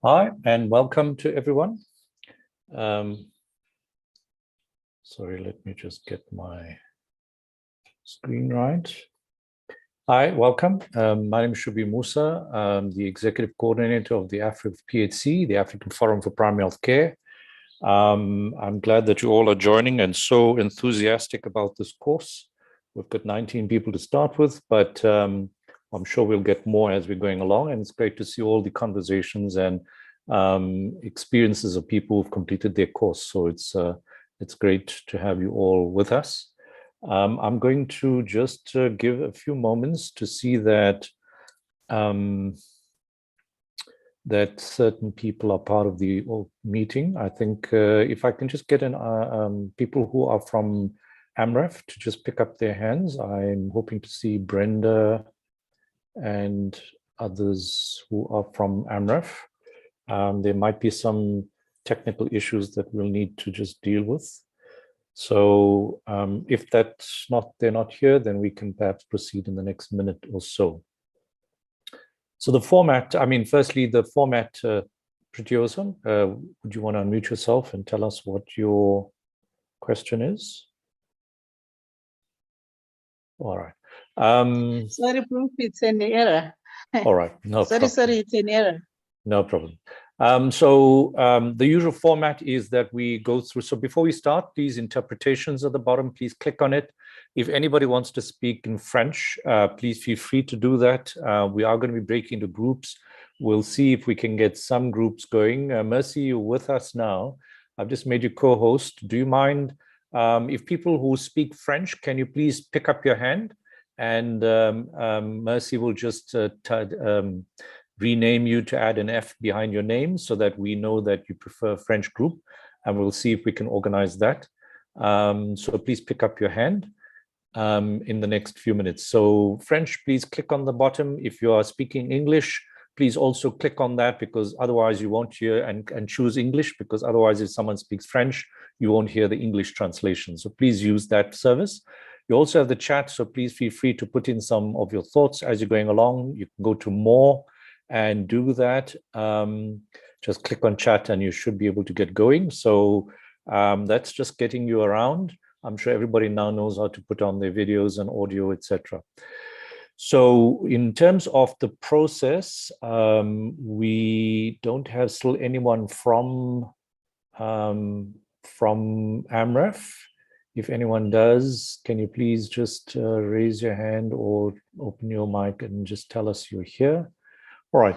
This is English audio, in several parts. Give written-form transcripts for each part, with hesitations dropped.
Hi, and welcome to everyone. Sorry, let me just get my screen right. Hi, welcome. My name is Shubi Musa. I'm the Executive Coordinator of the AfroPHC, the African Forum for Primary Health Care. I'm glad that you all are joining and so enthusiastic about this course. We've got 19 people to start with, but I'm sure we'll get more as we're going along. And it's great to see all the conversations and experiences of people who've completed their course. So it's great to have you all with us. I'm going to just give a few moments to see that that certain people are part of the meeting. I think if I can just get in people who are from AMREF to just pick up their hands. I'm hoping to see Brenda and others who are from AMREF. There might be some technical issues that we'll need to just deal with. So if they're not here, then we can perhaps proceed in the next minute or so. So the format, firstly, the format, pretty awesome. Would you want to unmute yourself and tell us what your question is? All right. Sorry, Prof, it's an error. All right, no problem. Sorry, it's an error. No problem. The usual format is that we go through. So before we start, these interpretations at the bottom, please click on it. If anybody wants to speak in French, please feel free to do that. We are going to be breaking into groups. We'll see if we can get some groups going. Mercy, you're with us now. I've just made you co-host. Do you mind if people who speak French, can you please pick up your hand? And Mercy will just rename you to add an F behind your name so that we know that you prefer French group, and we'll see if we can organize that. So please pick up your hand in the next few minutes. So French, please click on the bottom. If you are speaking English, please also click on that, because otherwise you won't hear, and choose English, because otherwise if someone speaks French, you won't hear the English translation. So please use that service. You also have the chat, so please feel free to put in some of your thoughts as you're going along. You can go to more and do that. Just click on chat and you should be able to get going. So that's just getting you around. I'm sure everybody now knows how to put on their videos and audio, etc. So in terms of the process, we don't have still anyone from AMREF. If anyone does, can you please just raise your hand or open your mic and just tell us you're here? All right.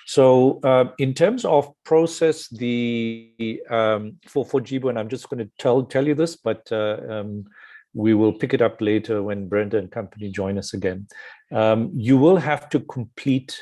So in terms of process, the for Jibo, and I'm just going to tell you this, but we will pick it up later when Brenda and company join us again. You will have to complete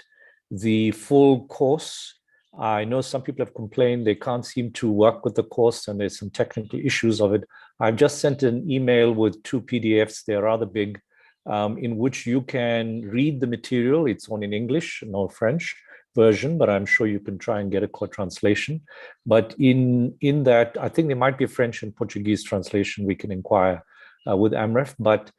the full course. I know some people have complained they can't seem to work with the course and there's some technical issues of it. I've just sent an email with 2 PDFs. They're rather big. In which you can read the material. It's on in English, no French version, but I'm sure you can try and get a translation. But in that, I think there might be a French and Portuguese translation we can inquire with AMREF, but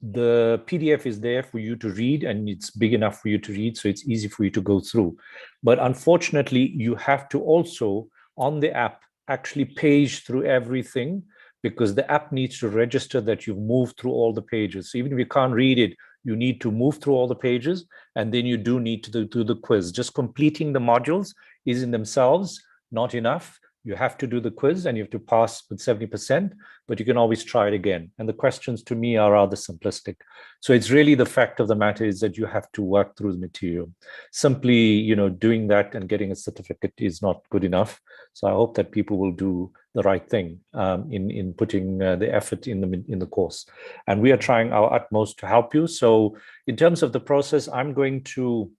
the PDF is there for you to read, and it's big enough for you to read, so it's easy for you to go through. But unfortunately, you have to also, on the app, actually page through everything, because the app needs to register that you've moved through all the pages. So even if you can't read it, you need to move through all the pages, and then you do need to do the quiz. Just completing the modules is in themselves not enough. You have to do the quiz and you have to pass with 70%, but you can always try it again. And the questions to me are rather simplistic. So it's really the fact of the matter is that you have to work through the material. Simply, doing that and getting a certificate is not good enough. So I hope that people will do the right thing in putting the effort in the course. And we are trying our utmost to help you. So in terms of the process, I'm going to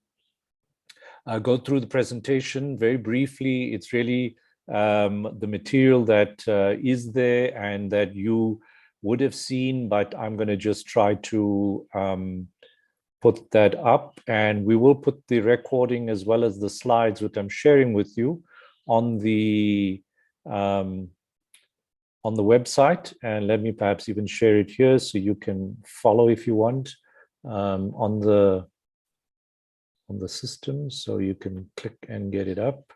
go through the presentation very briefly. It's really the material that is there and that you would have seen, but I'm going to just try to put that up, and we will put the recording as well as the slides which I'm sharing with you on the website. And let me perhaps even share it here so you can follow if you want on the on the system, so you can click and get it up.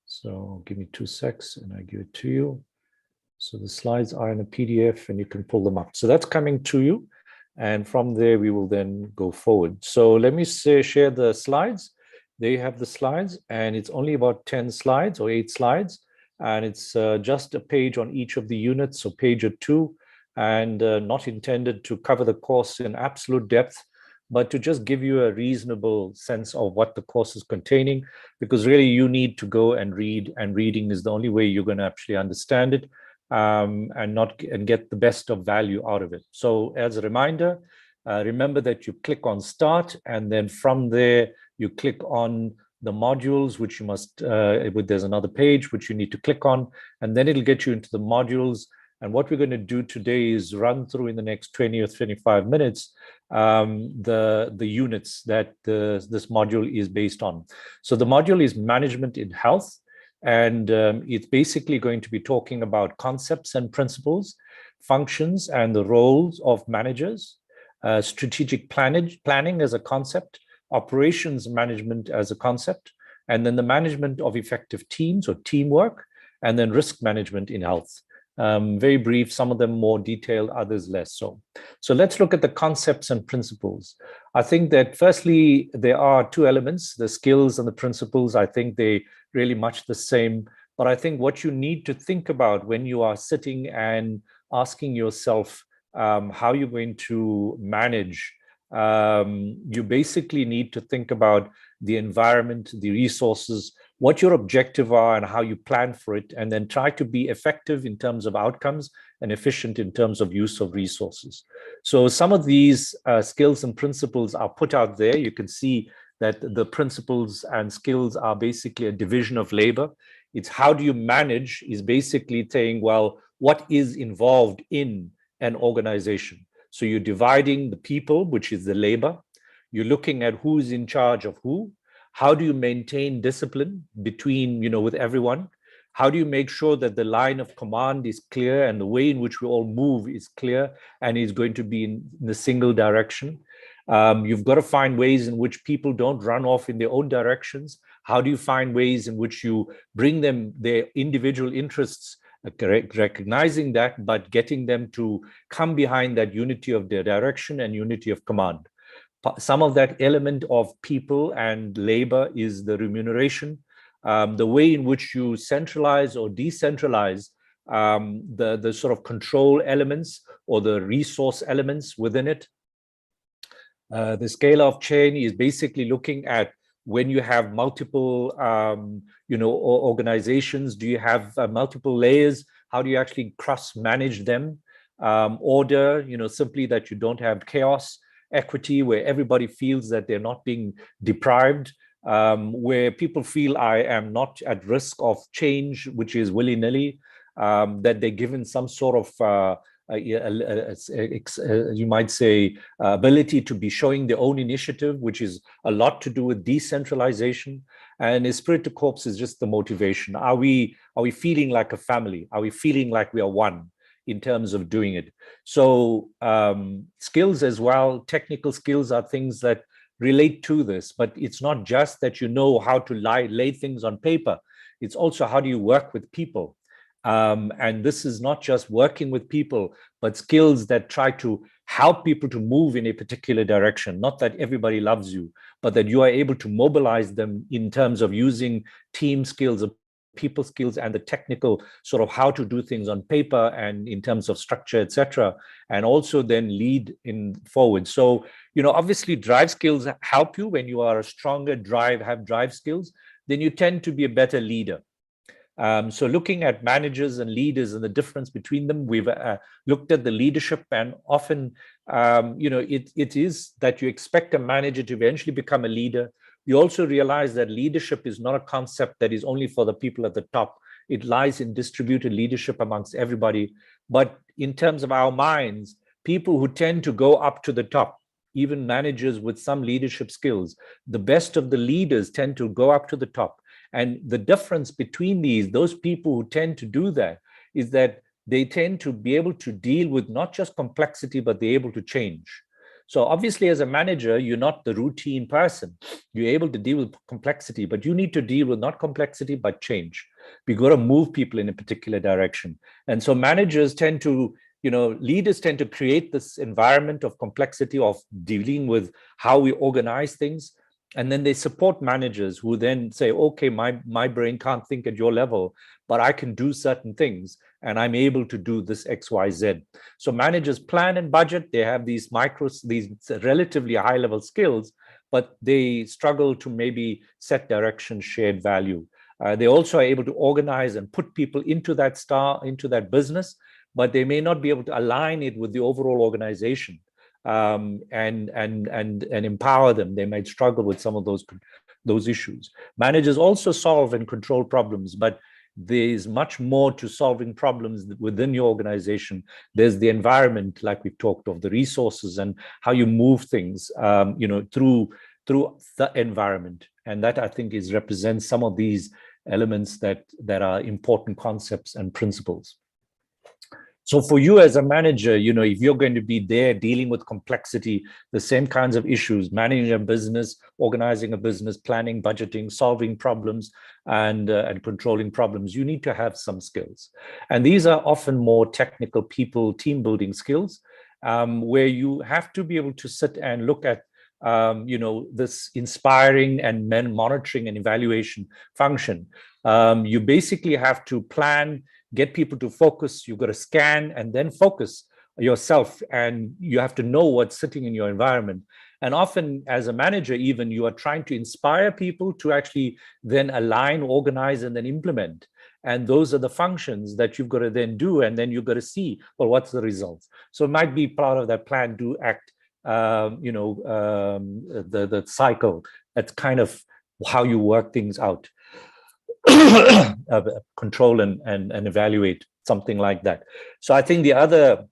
So give me 2 secs and I give it to you. So the slides are in a PDF and you can pull them up. So that's coming to you. And from there, we will then go forward. So let me share the slides. There you have the slides, and it's only about 10 slides or 8 slides. And it's just a page on each of the units, so page or 2, and not intended to cover the course in absolute depth, but to just give you a reasonable sense of what the course is containing, because really you need to go and read, and reading is the only way you're going to actually understand it. And get the best of value out of it. So as a reminder, remember that you click on start, and then from there you click on the modules, which you must, there's another page which you need to click on, and then it'll get you into the modules. And what we're going to do today is run through in the next 20 or 25 minutes the units that this module is based on. So the module is Management in Health. And it's basically going to be talking about concepts and principles, functions and the roles of managers, strategic planning as a concept, operations management as a concept, and then the management of effective teams or teamwork, and then risk management in health. Very brief, some of them more detailed, others less so. So let's look at the concepts and principles. I think that firstly, there are 2 elements, the skills and the principles. I think they really much the same. But I think what you need to think about when you are sitting and asking yourself how you're going to manage, you basically need to think about the environment, the resources, what your objectives are and how you plan for it, and then try to be effective in terms of outcomes and efficient in terms of use of resources. So some of these skills and principles are put out there. You can see that the principles and skills are basically a division of labor. It's how do you manage is basically saying, well, what is involved in an organization? So you're dividing the people, which is the labor. You're looking at who's in charge of who. How do you maintain discipline between, with everyone? How do you make sure that the line of command is clear and the way in which we all move is clear and is going to be in a single direction? You've got to find ways in which people don't run off in their own directions. How do you find ways in which you bring them their individual interests, recognizing that, but getting them to come behind that unity of their direction and unity of command? Some of that element of people and labor is the remuneration, the way in which you centralize or decentralize the sort of control elements or the resource elements within it. The scale of chain is basically looking at when you have multiple, organizations, do you have multiple layers? How do you actually cross-manage them? Order, simply that you don't have chaos. Equity, where everybody feels that they're not being deprived, where people feel I am not at risk of change, which is willy-nilly, that they're given some sort of you might say, ability to be showing their own initiative, which is a lot to do with decentralization. And Esprit de Corps is just the motivation. Are we feeling like a family? Are we feeling like we are one in terms of doing it? So skills as well, technical skills are things that relate to this, but it's not just that you know how to lay things on paper. It's also how do you work with people? And this is not just working with people, but skills that try to help people to move in a particular direction. Not that everybody loves you, but that you are able to mobilize them in terms of using team skills, people skills, and the technical sort of how to do things on paper and in terms of structure, etc., and also then lead in forward. So, obviously drive skills help you. When you are a stronger have drive skills, then you tend to be a better leader. So looking at managers and leaders and the difference between them, we've looked at the leadership, and often, it is that you expect a manager to eventually become a leader. You also realize that leadership is not a concept that is only for the people at the top. It lies in distributed leadership amongst everybody. But in terms of our minds, people who tend to go up to the top, even managers with some leadership skills, the best of the leaders tend to go up to the top. And the difference between those people who tend to do that is that they tend to be able to deal with not just complexity, but they're able to change. So obviously, as a manager, you're not the routine person. You're able to deal with complexity, but you need to deal with not complexity, but change. We got to move people in a particular direction. And so managers tend to, leaders tend to create this environment of complexity, of dealing with how we organize things. And then they support managers who then say, okay, my brain can't think at your level, but I can do certain things and I'm able to do this XYZ. So managers plan and budget. They have these relatively high level skills, but they struggle to maybe set direction, shared value. They also are able to organize and put people into that business, but they may not be able to align it with the overall organization. And empower them. They might struggle with some of those issues. Managers also solve and control problems, but there's much more to solving problems within your organization. There's the environment, like we've talked of, the resources and how you move things, through the environment. And that, I think, represents some of these elements that are important concepts and principles. So for you as a manager, if you're going to be there dealing with complexity, the same kinds of issues, managing a business, organizing a business, planning, budgeting, solving problems, and controlling problems, you need to have some skills. And these are often more technical people, team building skills, where you have to be able to sit and look at this inspiring and monitoring and evaluation function. You basically have to plan, get people to focus. You've got to scan and then focus yourself, and you have to know what's sitting in your environment. And often as a manager, even, you are trying to inspire people to actually then align, organize, and then implement. And those are the functions that you've got to then do, and then you've got to see, well, what's the results? So it might be part of that plan, do, act, the cycle. That's kind of how you work things out. Control and evaluate, something like that. So I think the other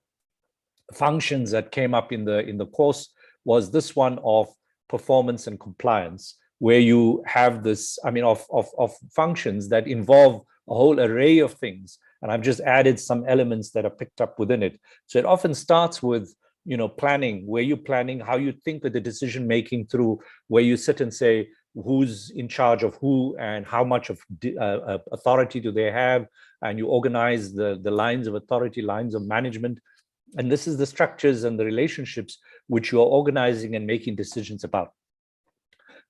functions that came up in the course was this one of performance and compliance, where you have this, of functions that involve a whole array of things. And I've just added some elements that are picked up within it. So it often starts with planning, where you're planning, how you think of the decision making through, where you sit and say, who's in charge of who and how much of authority do they have, and you organize the lines of authority, lines of management. And this is the structures and the relationships which you are organizing and making decisions about.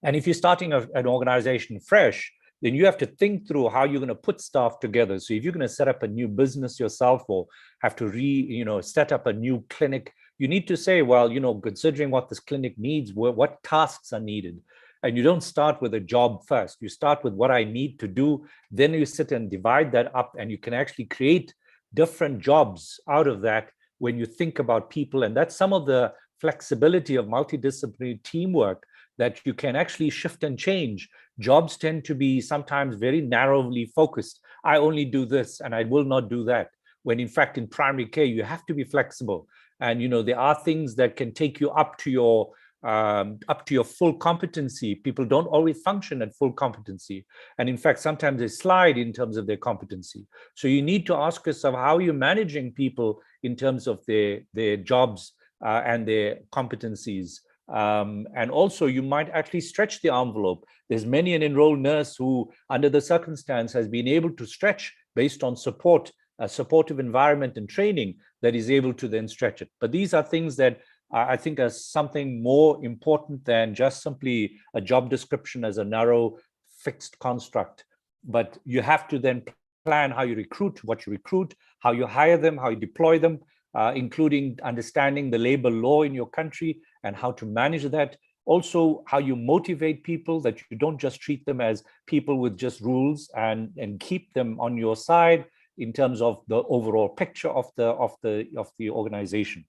And if you're starting an organization fresh, then you have to think through how you're going to put staff together. So if you're going to set up a new business yourself, or have to set up a new clinic, you need to say, well, considering what this clinic needs, what tasks are needed. And you don't start with a job first. You start with what I need to do. Then you sit and divide that up, and you can actually create different jobs out of that when you think about people. And that's some of the flexibility of multidisciplinary teamwork, that you can actually shift and change. Jobs tend to be sometimes very narrowly focused. I only do this and I will not do that. When in fact, in primary care, you have to be flexible. And there are things that can take you up to your full competency. People don't always function at full competency. And in fact, sometimes they slide in terms of their competency. So you need to ask yourself, how are you managing people in terms of their jobs and their competencies? And also, you might actually stretch the envelope. There's many an enrolled nurse who, under the circumstance, has been able to stretch based on support, a supportive environment and training, that is able to then stretch it. But these are things that I think are something more important than just simply a job description as a narrow, fixed construct. But you have to then plan how you recruit, what you recruit, how you hire them, how you deploy them, including understanding the labor law in your country and how to manage that. Also, how you motivate people, that you don't just treat them as people with just rules, and keep them on your side in terms of the overall picture of the organization.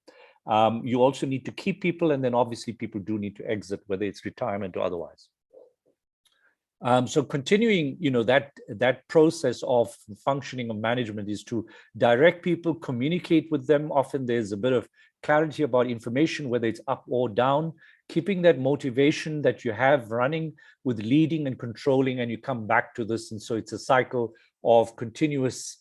You also need to keep people, and then obviously people do need to exit, whether it's retirement or otherwise. So continuing, that process of functioning of management is to direct people, communicate with them. Often there's a bit of clarity about information, whether it's up or down, keeping that motivation that you have running with leading and controlling, and you come back to this. And so it's a cycle of continuous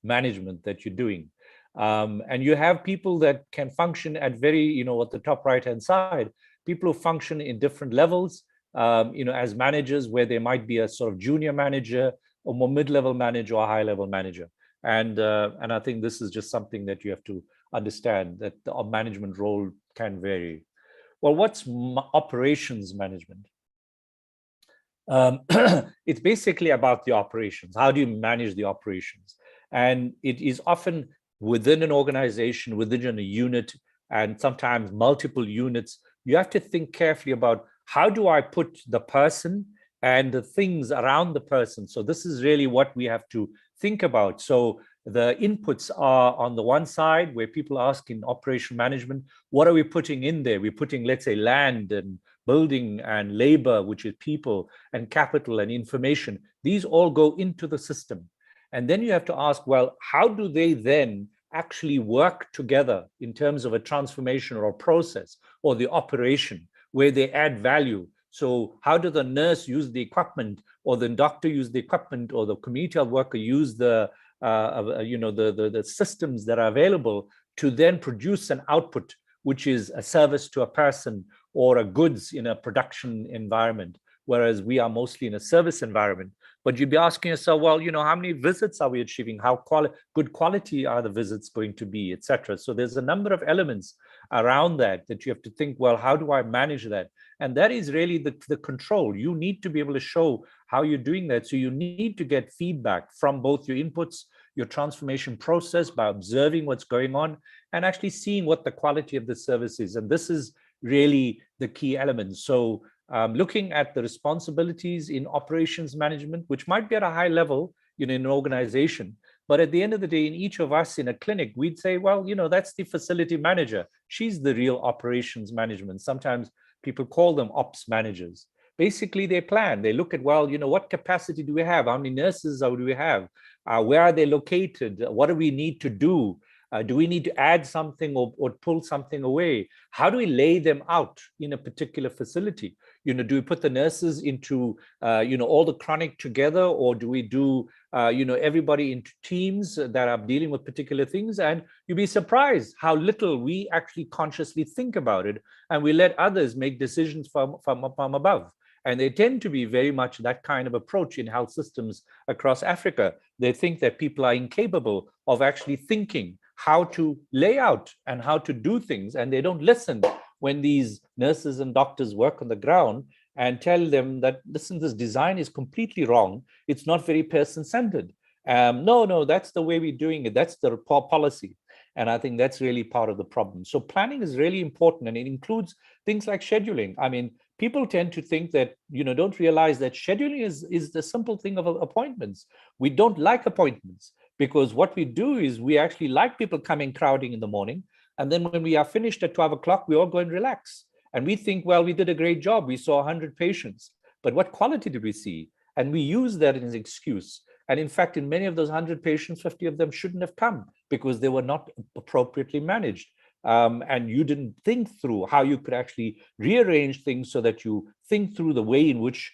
management that you're doing. And you have people that can function at very, at the top right-hand side, people who function in different levels, as managers, where there might be a sort of junior manager or more mid-level manager or high-level manager. And I think this is just something that you have to understand, that the management role can vary. Well, what's operations management? It's basically about the operations. How do you manage the operations? And it is often within an organization, within a unit, and sometimes multiple units. You have to think carefully about, how do I put the person and the things around the person? So this is really what we have to think about. So the inputs are on the one side, where people ask in operation management, what are we putting in there? We're putting, let's say, land and building and labor, which is people, and capital and information. These all go into the system. And then you have to ask, well, how do they then actually work together in terms of a transformation or a process or the operation where they add value? So how does the nurse use the equipment, or the doctor use the equipment, or the community health worker use the systems that are available to then produce an output, which is a service to a person or a goods in a production environment, whereas we are mostly in a service environment. But you'd be asking yourself, well, how many visits are we achieving? How good quality are the visits going to be, etc. So there's a number of elements around that you have to think, well, how do I manage that? And that is really the control. You need to be able to show how you're doing that. So you need to get feedback from both your inputs, your transformation process, by observing what's going on and actually seeing what the quality of the service is. And this is really the key element. So looking at the responsibilities in operations management, which might be at a high level, in an organization, but at the end of the day, in each of us in a clinic, we'd say, well, that's the facility manager. She's the real operations management. Sometimes people call them ops managers. Basically, they plan. They look at, well, what capacity do we have? How many nurses do we have? Where are they located? What do we need to do? Do we need to add something or pull something away? How do we lay them out in a particular facility? Do we put the nurses into, all the chronic together, or do we do, everybody into teams that are dealing with particular things? And you'd be surprised how little we actually consciously think about it, and we let others make decisions from above. And they tend to be very much that kind of approach in health systems across Africa. They think that people are incapable of actually thinking how to lay out and how to do things. And they don't listen when these nurses and doctors work on the ground and tell them that, listen, this design is completely wrong. It's not very person-centered. No, that's the way we're doing it. That's the policy. And I think that's really part of the problem. So planning is really important, and it includes things like scheduling. I mean, people tend to think that, don't realize that scheduling is the simple thing of appointments. We don't like appointments, because what we do is we actually like people coming crowding in the morning. And then when we are finished at 12 o'clock, we all go and relax. And we think, well, we did a great job. We saw 100 patients. But what quality did we see? And we use that as an excuse. And in fact, in many of those 100 patients, 50 of them shouldn't have come because they were not appropriately managed. And you didn't think through how you could actually rearrange things so that you think through the way in which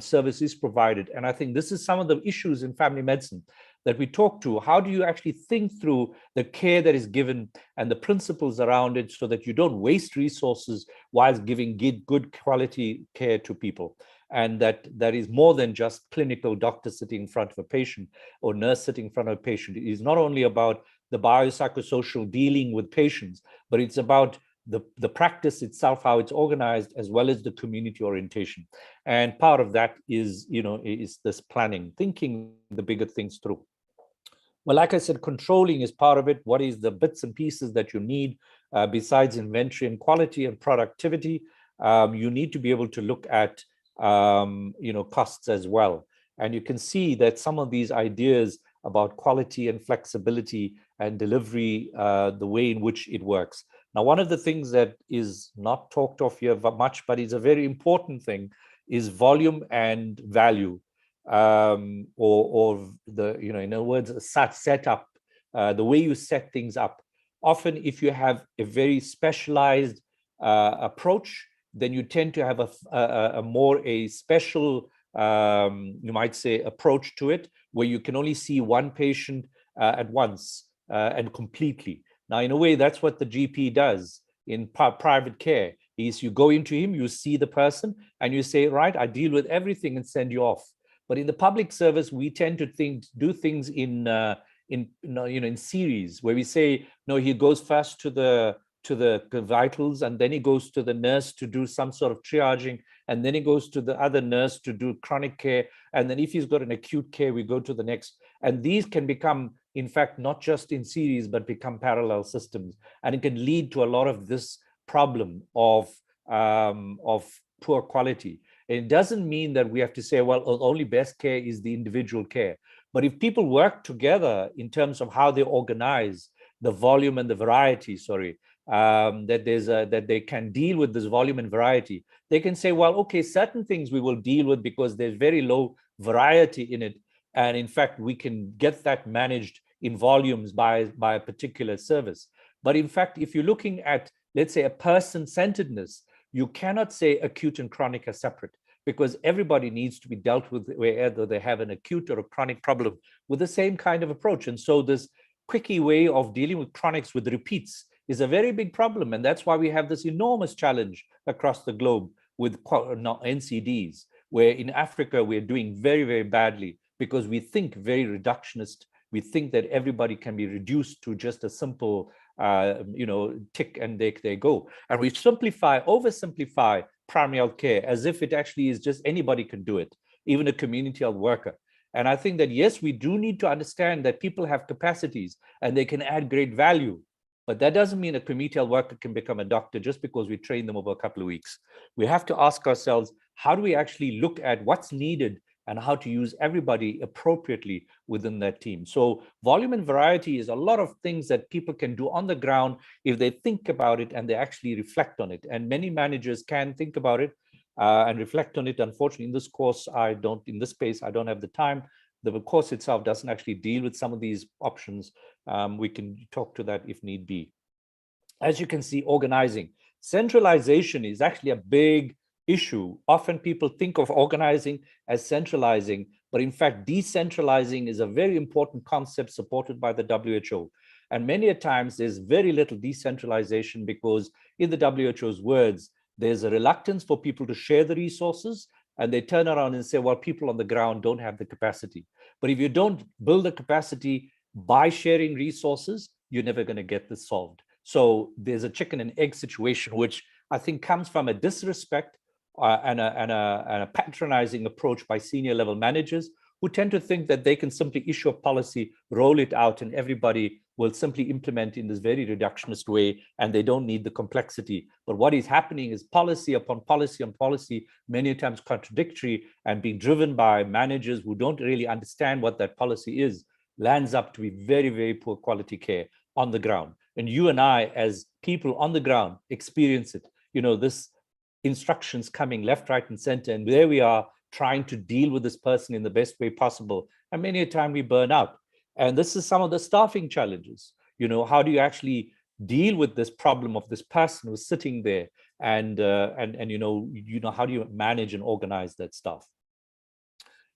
service is provided. And I think this is some of the issues in family medicine that we talk to. How do you actually think through the care that is given and the principles around it, so that you don't waste resources whilst giving good quality care to people? And that is more than just clinical doctor sitting in front of a patient or nurse sitting in front of a patient. It is not only about the biopsychosocial dealing with patients, but it's about the practice itself, how it's organized, as well as the community orientation. And part of that is, is this planning, thinking the bigger things through. Well, like I said, controlling is part of it. What is the bits and pieces that you need besides inventory and quality and productivity? You need to be able to look at, costs as well. And you can see that some of these ideas about quality and flexibility and delivery, the way in which it works. Now, one of the things that is not talked of here much, but is a very important thing, is volume and value, or the, in other words, setup, the way you set things up. Often, if you have a very specialized approach, then you tend to have a more special, you might say, approach to it, where you can only see one patient at once. and completely. Now, in a way, that's what the GP does in private care. Is you go into him, you see the person, and you say, right, I deal with everything and send you off. But in the public service, we tend to do things in series, where we say, no, he goes first to the vitals, and then he goes to the nurse to do some sort of triaging, and then he goes to the other nurse to do chronic care, and then if he's got an acute care, we go to the next. And these can become, in fact, not just in series, but become parallel systems, and it can lead to a lot of this problem of poor quality. And it doesn't mean that we have to say, well, only best care is the individual care. But if people work together in terms of how they organize the volume and the variety, that they can deal with this volume and variety, they can say, well, okay, certain things we will deal with because there's very low variety in it. And in fact, we can get that managed in volumes by a particular service. But in fact, if you're looking at, let's say, a person-centeredness, you cannot say acute and chronic are separate, because everybody needs to be dealt with, whether they have an acute or a chronic problem, with the same kind of approach. And so this quickie way of dealing with chronics with repeats is a very big problem. And that's why we have this enormous challenge across the globe with NCDs, where in Africa, we're doing very, very badly because we think very reductionist. We think that everybody can be reduced to just a simple, tick and they go. And we oversimplify primary health care as if it actually is just anybody can do it, even a community health worker. And I think that, yes, we do need to understand that people have capacities and they can add great value. But that doesn't mean a community health worker can become a doctor just because we train them over a couple of weeks. We have to ask ourselves, how do we actually look at what's needed and how to use everybody appropriately within that team? So volume and variety is a lot of things that people can do on the ground if they think about it and they actually reflect on it. And many managers can think about it and reflect on it. Unfortunately, in this course, in this space, I don't have the time. The course itself doesn't actually deal with some of these options. We can talk to that if need be. As you can see, organizing. Centralization is actually a big issue. Often people think of organizing as centralizing, but in fact, decentralizing is a very important concept supported by the WHO. And many a times there's very little decentralization because, in the WHO's words, there's a reluctance for people to share the resources, and they turn around and say, well, people on the ground don't have the capacity. But if you don't build the capacity by sharing resources, you're never going to get this solved. So there's a chicken and egg situation, which I think comes from a disrespect and a patronizing approach by senior level managers who tend to think that they can simply issue a policy, roll it out, and everybody will simply implement in this very reductionist way, and they don't need the complexity. But what is happening is policy upon policy on policy, many times contradictory, and being driven by managers who don't really understand what that policy is, lands up to be very, very poor quality care on the ground. And you and I, as people on the ground, experience it. This instructions coming left, right, and center, and there we are trying to deal with this person in the best way possible. And many a time we burn out. And this is some of the staffing challenges. How do you actually deal with this problem of this person who's sitting there, and how do you manage and organize that staff?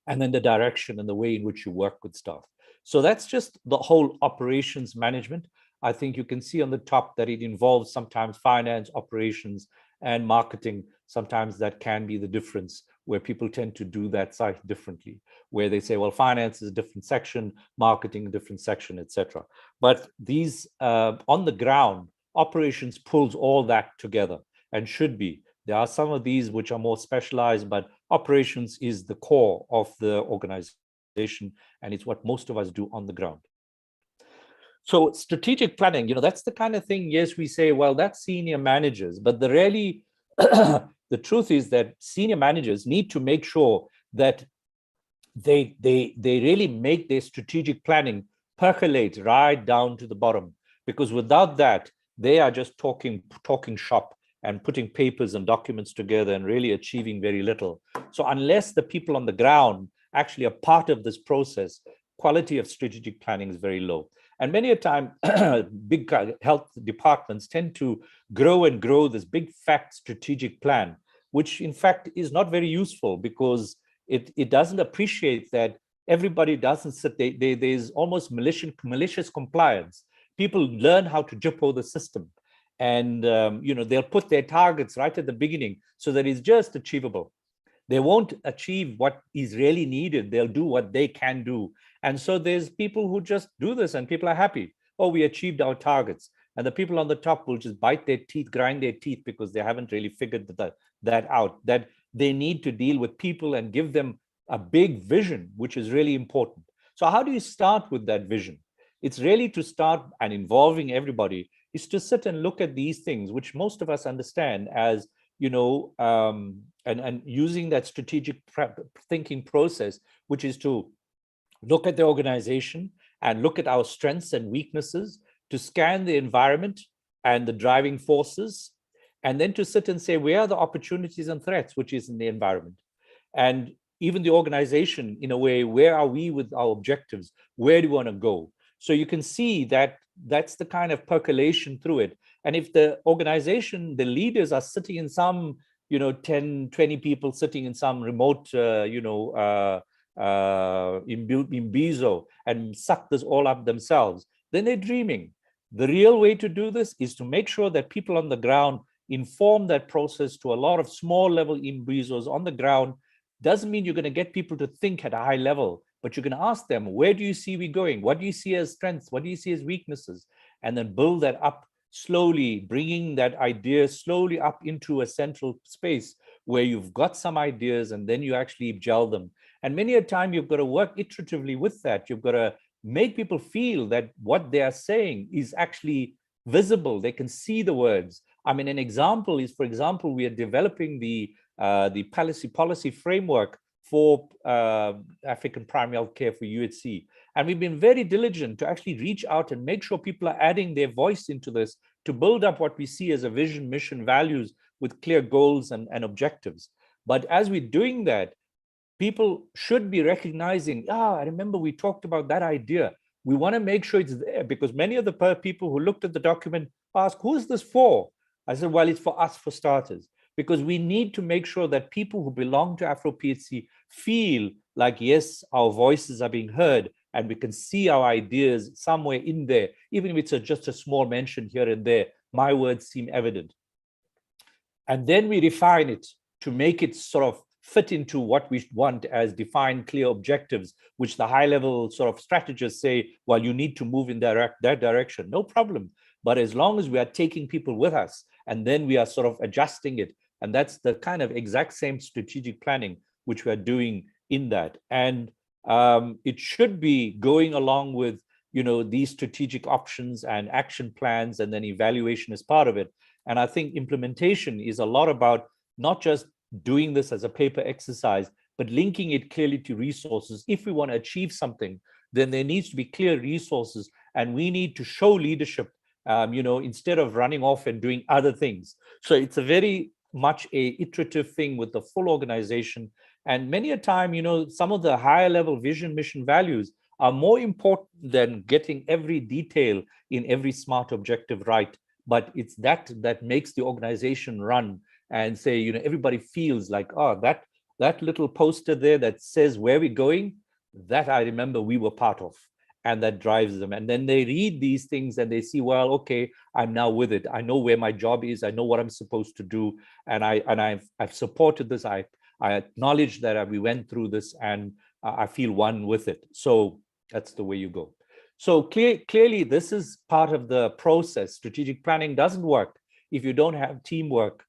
And then the direction and the way in which you work with staff. So that's just the whole operations management. I think you can see on the top that it involves sometimes finance, operations, and marketing. Sometimes that can be the difference, where people tend to do that side differently, where they say, well, finance is a different section, marketing a different section, etc. But these on the ground, operations pulls all that together, and should be. There are some of these which are more specialized, but operations is the core of the organization, and it's what most of us do on the ground. So strategic planning, that's the kind of thing, yes, we say, well, that's senior managers, but the truth is that senior managers need to make sure that they really make their strategic planning percolate right down to the bottom, because without that, they are just talking shop and putting papers and documents together and really achieving very little. So unless the people on the ground actually are part of this process, quality of strategic planning is very low. And many a time, big health departments tend to grow this big fat strategic plan, which in fact is not very useful, because it doesn't appreciate that everybody doesn't sit. There's almost malicious compliance. People learn how to jippo the system, and they'll put their targets right at the beginning so that it's just achievable. They won't achieve what is really needed. They'll do what they can do. And so there's people who just do this and people are happy. Oh, we achieved our targets. And the people on the top will just bite their teeth, grind their teeth, because they haven't really figured that out, that they need to deal with people and give them a big vision, which is really important. So how do you start with that vision? It's really to start, and involving everybody is to sit and look at these things, which most of us understand as, and using that strategic thinking process, which is to look at the organization and look at our strengths and weaknesses, to scan the environment and the driving forces, and then to sit and say, where are the opportunities and threats, which is in the environment? And even the organization, in a way, where are we with our objectives? Where do we want to go? So you can see that that's the kind of percolation through it. And if the organization, the leaders are sitting in some, 10, 20 people sitting in some remote, Imbizo, and suck this all up themselves, then they're dreaming. The real way to do this is to make sure that people on the ground inform that process to a lot of small level Imbizos on the ground. Doesn't mean you're going to get people to think at a high level, but you're going to ask them, where do you see we going? What do you see as strengths? What do you see as weaknesses? And then build that up slowly, bringing that idea slowly up into a central space where you've got some ideas, and then you actually gel them. And many a time you've got to work iteratively with that. You've got to make people feel that what they are saying is actually visible. They can see the words. I mean, an example is, for example, we are developing the policy framework for African primary health care for UHC. And we've been very diligent to actually reach out and make sure people are adding their voice into this to build up what we see as a vision, mission, values with clear goals and objectives. But as we're doing that, people should be recognizing, I remember we talked about that idea. We want to make sure it's there, because many of the people who looked at the document asked, who is this for? I said, well, it's for us, for starters, because we need to make sure that people who belong to AfroPHC feel like, yes, our voices are being heard and we can see our ideas somewhere in there, even if it's just a small mention here and there. My words seem evident. And then we refine it to make it sort of fit into what we want as defined, clear objectives, which the high-level sort of strategists say, well, you need to move in that direction. No problem. But as long as we are taking people with us, and then we are sort of adjusting it, and that's the kind of exact same strategic planning which we are doing in that. And it should be going along with, these strategic options and action plans, and then evaluation is part of it. And I think implementation is a lot about not just doing this as a paper exercise, but linking it clearly to resources. If we want to achieve something, then there needs to be clear resources, and we need to show leadership, instead of running off and doing other things. So it's a very much a iterative thing with the full organization. And many a time, some of the higher level vision, mission, values are more important than getting every detail in every SMART objective right. But it's that makes the organization run and say, everybody feels like, oh, that little poster there that says where we're going, that I remember we were part of, and that drives them. And then they read these things and they see, well, okay, I'm now with it. I know where my job is. I know what I'm supposed to do. And I've supported this. I acknowledge that we went through this, and I feel one with it. So that's the way you go. So clearly, this is part of the process. Strategic planning doesn't work if you don't have teamwork.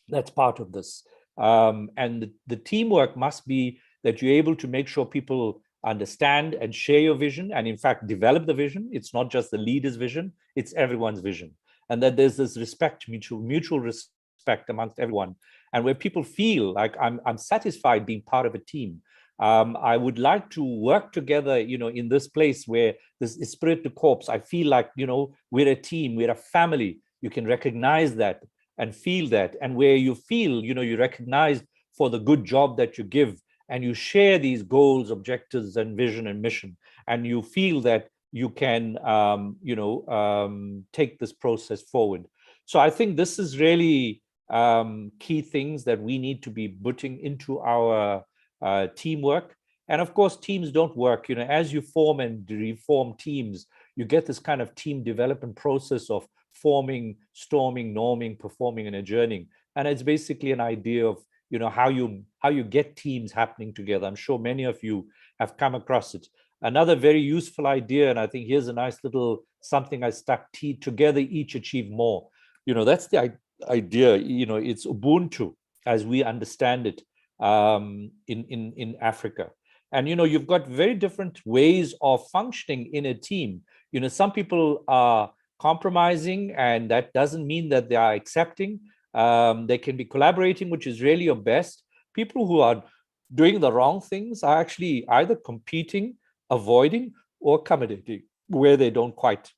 That's part of this. And the teamwork must be that you're able to make sure people understand and share your vision, and in fact, develop the vision. It's not just the leader's vision, it's everyone's vision. And that there's this respect, mutual respect amongst everyone. And where people feel like I'm satisfied being part of a team. I would like to work together, in this place where this spirit de corps, I feel like, we're a team, we're a family. You can recognize that and feel that. And where you feel, you recognize for the good job that you give, and you share these goals, objectives, and vision and mission, and you feel that you can, take this process forward. So I think this is really key things that we need to be putting into our teamwork. And of course, teams don't work. As you form and reform teams, you get this kind of team development process of forming, storming, norming, performing, and adjourning. And it's basically an idea of how you get teams happening together. I'm sure many of you have come across it. Another very useful idea, and I think here's a nice little something I stuck: together each achieve more. That's the idea. It's Ubuntu as we understand it in Africa. And you've got very different ways of functioning in a team. Some people are compromising, and that doesn't mean that they are accepting. They can be collaborating, which is really your best. People who are doing the wrong things are actually either competing, avoiding, or accommodating, where they don't quite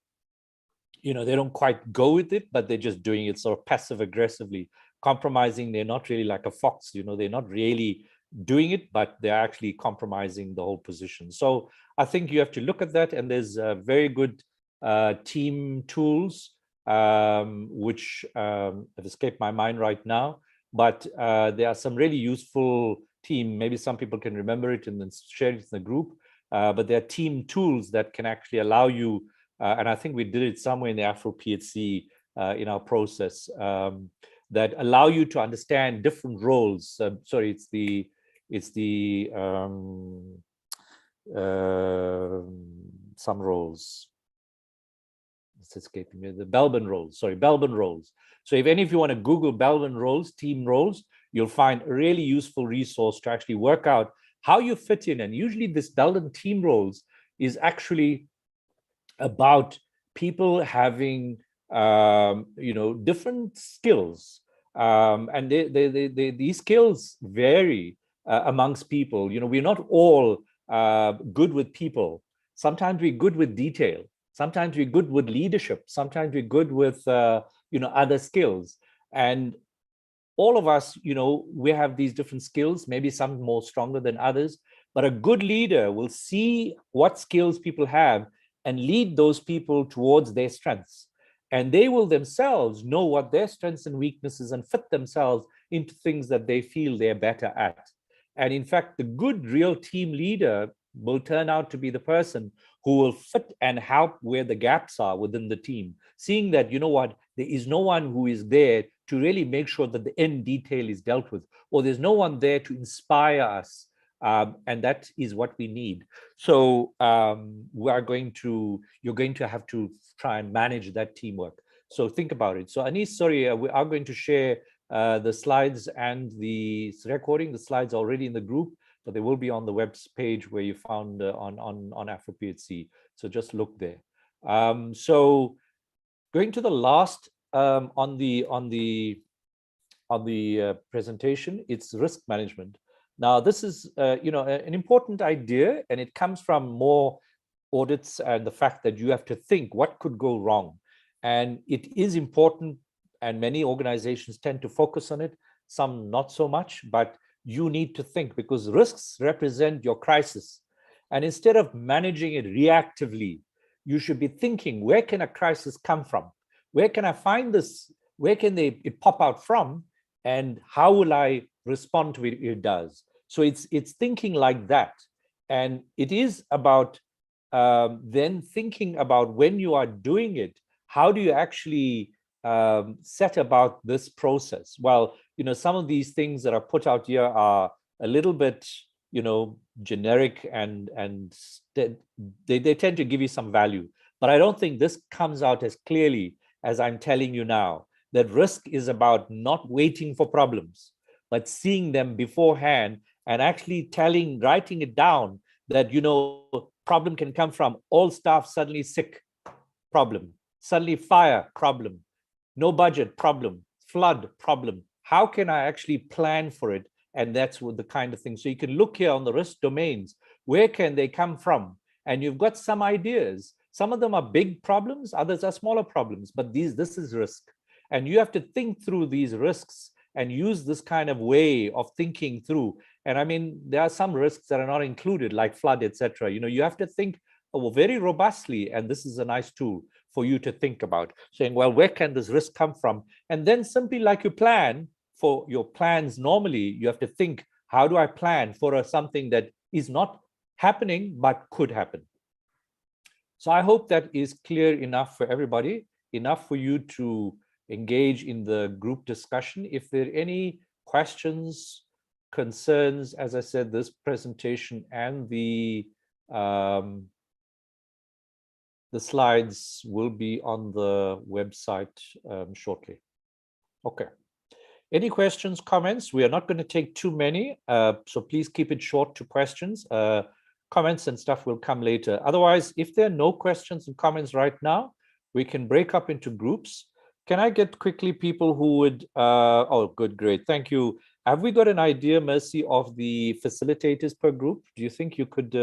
go with it, but they're just doing it sort of passive aggressively. Compromising, they're not really like a fox, they're not really doing it, but they're actually compromising the whole position. So I think you have to look at that, and there's very good team tools, which have escaped my mind right now, but there are some really useful team, maybe some people can remember it and then share it in the group, but there are team tools that can actually allow you, and I think we did it somewhere in the AfroPHC in our process, that allow you to understand different roles. Sorry, it's the some roles. It's escaping me. The Belbin roles. Sorry, Belbin roles. So if any of you want to Google Belbin roles, team roles, you'll find a really useful resource to actually work out how you fit in. And usually this Belbin team roles is actually about people having different skills, and these skills vary amongst people. We're not all good with people. Sometimes we're good with detail. Sometimes we're good with leadership. Sometimes we're good with other skills. And all of us, we have these different skills, maybe some more stronger than others, but a good leader will see what skills people have and lead those people towards their strengths. And they will themselves know what their strengths and weaknesses and fit themselves into things that they feel they're better at. And in fact, the good real team leader will turn out to be the person who will fit and help where the gaps are within the team, seeing that, there is no one who is there to really make sure that the end detail is dealt with, or there's no one there to inspire us. And that is what we need. So you're going to have to try and manage that teamwork. So think about it. So Anis, sorry, we are going to share the slides and the recording. The slides are already in the group, but they will be on the web page where you found on AfroPHC. So just look there. So going to the last on the presentation, it's risk management. Now, this is an important idea, and it comes from more audits and the fact that you have to think what could go wrong. And it is important, and many organizations tend to focus on it, some not so much, but you need to think, because risks represent your crisis. And instead of managing it reactively, you should be thinking, where can a crisis come from? Where can I find this? Where can it pop out from? And how will I respond to it? It does. So it's thinking like that. And it is about then thinking about when you are doing it, how do you actually set about this process? Well, some of these things that are put out here are a little bit, generic, and they tend to give you some value. But I don't think this comes out as clearly as I'm telling you now, that risk is about not waiting for problems, but seeing them beforehand and actually writing it down that, problem can come from all staff suddenly sick, problem, suddenly fire, problem, no budget, problem, flood, problem. How can I actually plan for it? And that's what the kind of thing. So you can look here on the risk domains, where can they come from? And you've got some ideas. Some of them are big problems, others are smaller problems, but this is risk. And you have to think through these risks and use this kind of way of thinking through. And I mean, there are some risks that are not included, like flood, etc. You have to think very robustly, and this is a nice tool for you to think about, saying, well, where can this risk come from? And then simply like you plan for your plans normally, you have to think, how do I plan for something that is not happening, but could happen. So I hope that is clear enough for everybody, enough for you to engage in the group discussion. If there are any questions, concerns, as I said, this presentation and the slides will be on the website shortly. Okay. Any questions, comments? We are not going to take too many, so please keep it short to questions. Comments and stuff will come later. Otherwise, if there are no questions and comments right now, we can break up into groups. Can I get quickly people who would, oh, good, great, thank you. Have we got an idea, Mercy, of the facilitators per group? Do you think you could,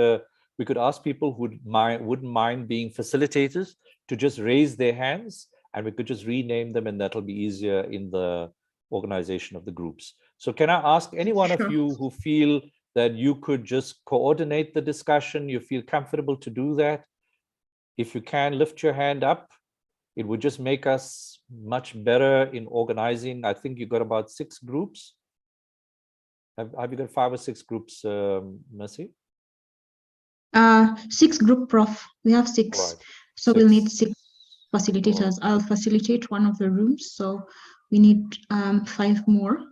we could ask people who wouldn't mind being facilitators to just raise their hands, and we could just rename them, and that'll be easier in the organization of the groups. So can I ask any one of you who feel that you could just coordinate the discussion, you feel comfortable to do that? If you can, lift your hand up. It would just make us much better in organizing. I think you got about 6 groups. Have you got 5 or 6 groups, Mercy? 6 group, Prof. We have 6. Right. So 6. We'll need 6 facilitators. Right. I'll facilitate one of the rooms. So we need 5 more.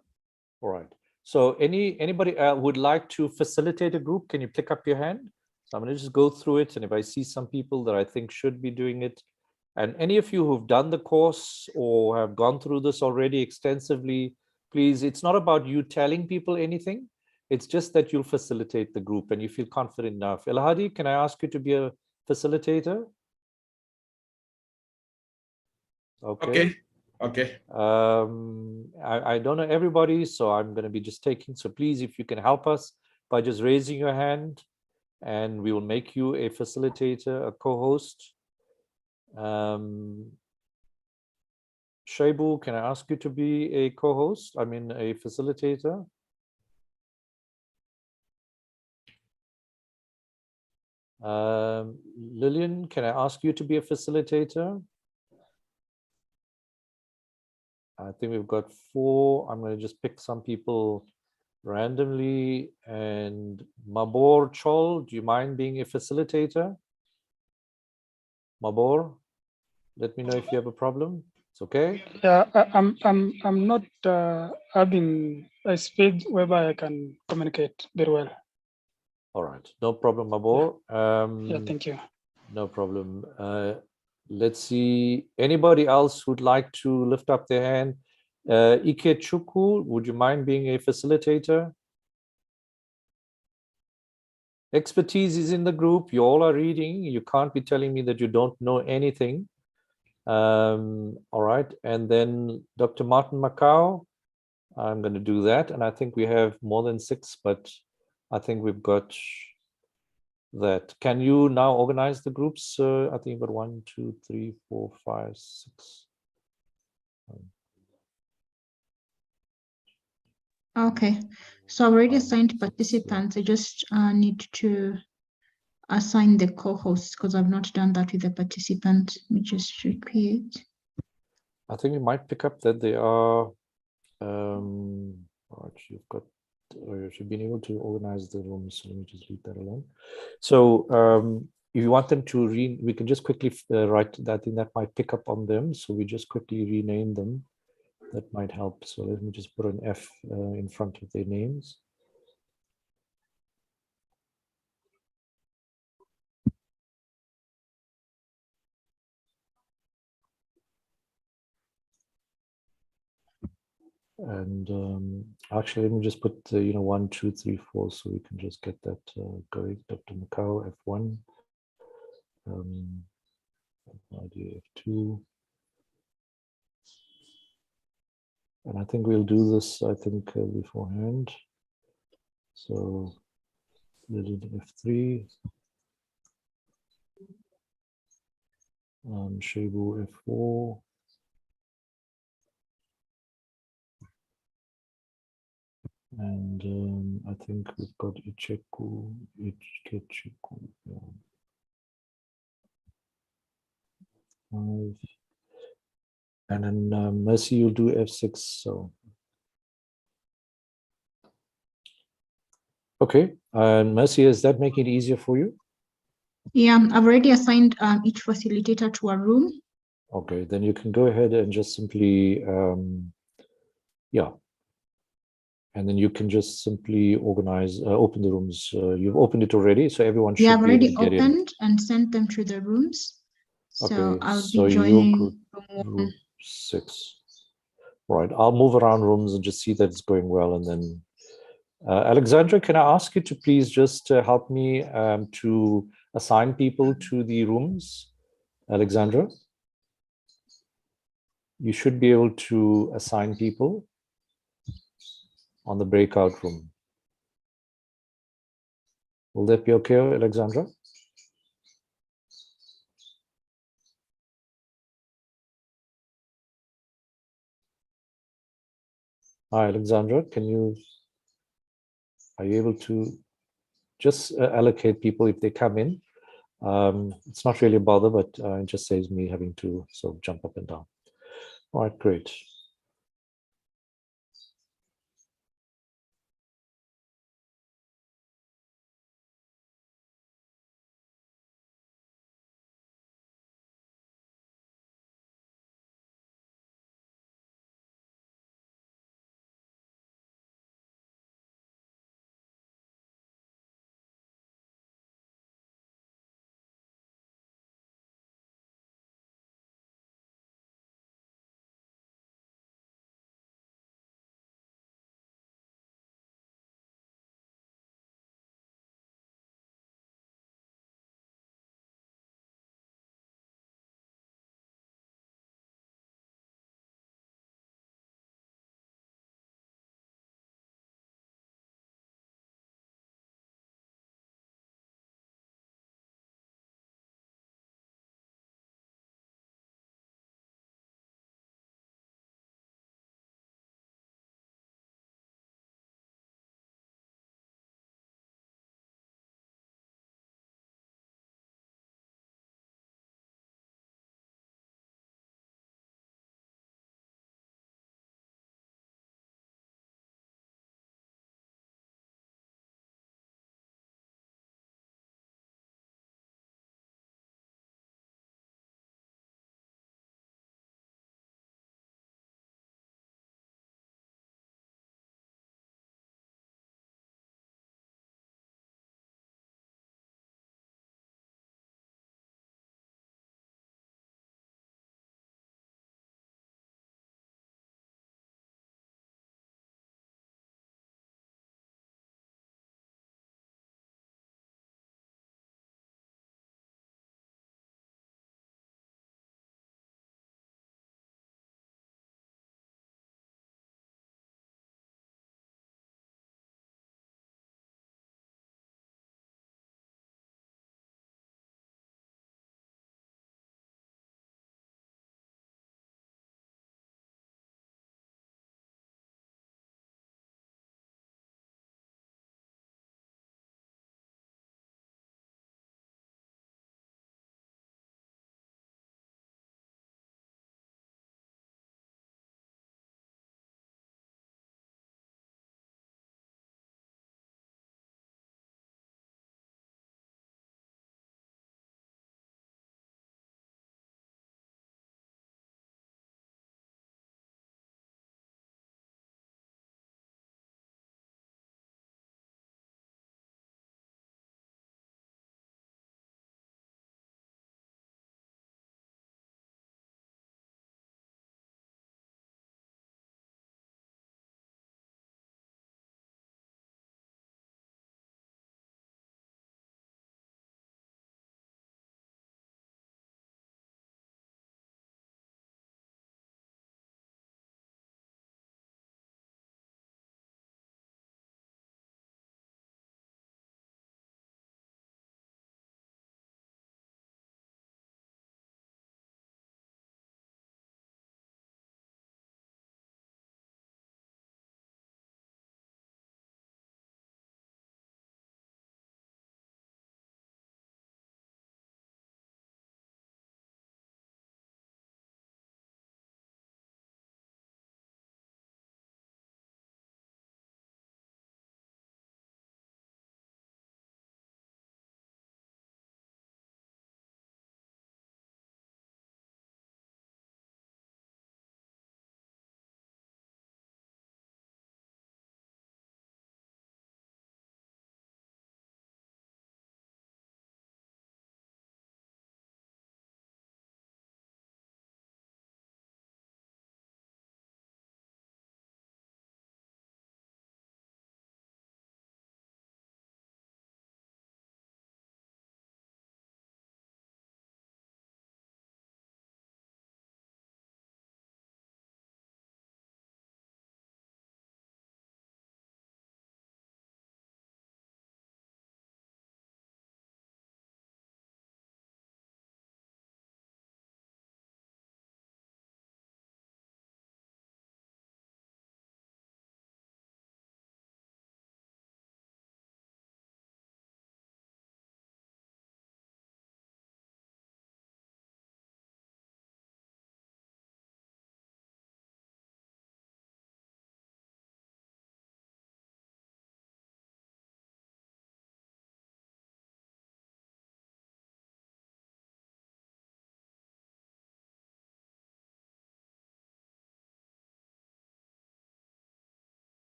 All right. So anybody would like to facilitate a group? Can you pick up your hand? So I'm going to just go through it, and if I see some people that I think should be doing it, and any of you who've done the course or have gone through this already extensively, please, it's not about you telling people anything. It's just that you'll facilitate the group and you feel confident enough. Elhadi, can I ask you to be a facilitator? Okay. Okay. I don't know everybody, so I'm going to be just taking. So please, if you can help us by just raising your hand, and we will make you a facilitator, a co-host. Shaibu, can I ask you to be a co-host? I mean, a facilitator. Lillian, can I ask you to be a facilitator? I think we've got 4. I'm going to just pick some people randomly. And Mabor Chol, do you mind being a facilitator? Mabor, let me know if you have a problem. It's okay. Yeah, I'm not having a speed whereby I can communicate very well. All right, no problem, Mabor. Yeah, thank you. No problem. Let's see, anybody else who'd like to lift up their hand? Ike Chukwu, would you mind being a facilitator? Expertise is in the group. You all are reading. You can't be telling me that you don't know anything. All right, and then Dr. Martin Macau, I'm going to do that. And I think we have more than 6, but I think we've got that. Can you now organize the groups? I think about 1, 2, 3, 4, 5, 6. Okay, so I've already assigned participants. I just need to assign the co-host because I've not done that with the participant. Let me just create. I think we might pick up that they are. All right, you've got. You've been able to organize the rooms. So let me just leave that alone. So if you want them to we can just quickly write that. I think that might pick up on them. So we just quickly rename them. That might help. So let me just put an F in front of their names. And actually, let me just put 1, 2, 3, 4, so we can just get that going. Dr. Macau, F1, idea F2, and I think we'll do this. I think beforehand. So little F3, Shebu F4. And I think we've got Icheku. Yeah. 5. And then Mercy, you'll do F6. So, Okay. And Mercy, is that making it easier for you? Yeah, I've already assigned each facilitator to a room. Okay, then you can go ahead and just simply, yeah. And then you can just simply organize, open the rooms. You've opened it already, so everyone should Yeah, I've be able already to get in. opened and sent them to the rooms. So Okay, I'll so be you'll joining group room room 1. 6. Right, I'll move around rooms and just see that it's going well. And then, Alexandra, can I ask you to please just help me to assign people to the rooms? Alexandra, you should be able to assign people on the breakout room. Will that be okay, Alexandra? Hi, Alexandra, are you able to just allocate people if they come in? It's not really a bother, but it just saves me having to sort of jump up and down. All right, great.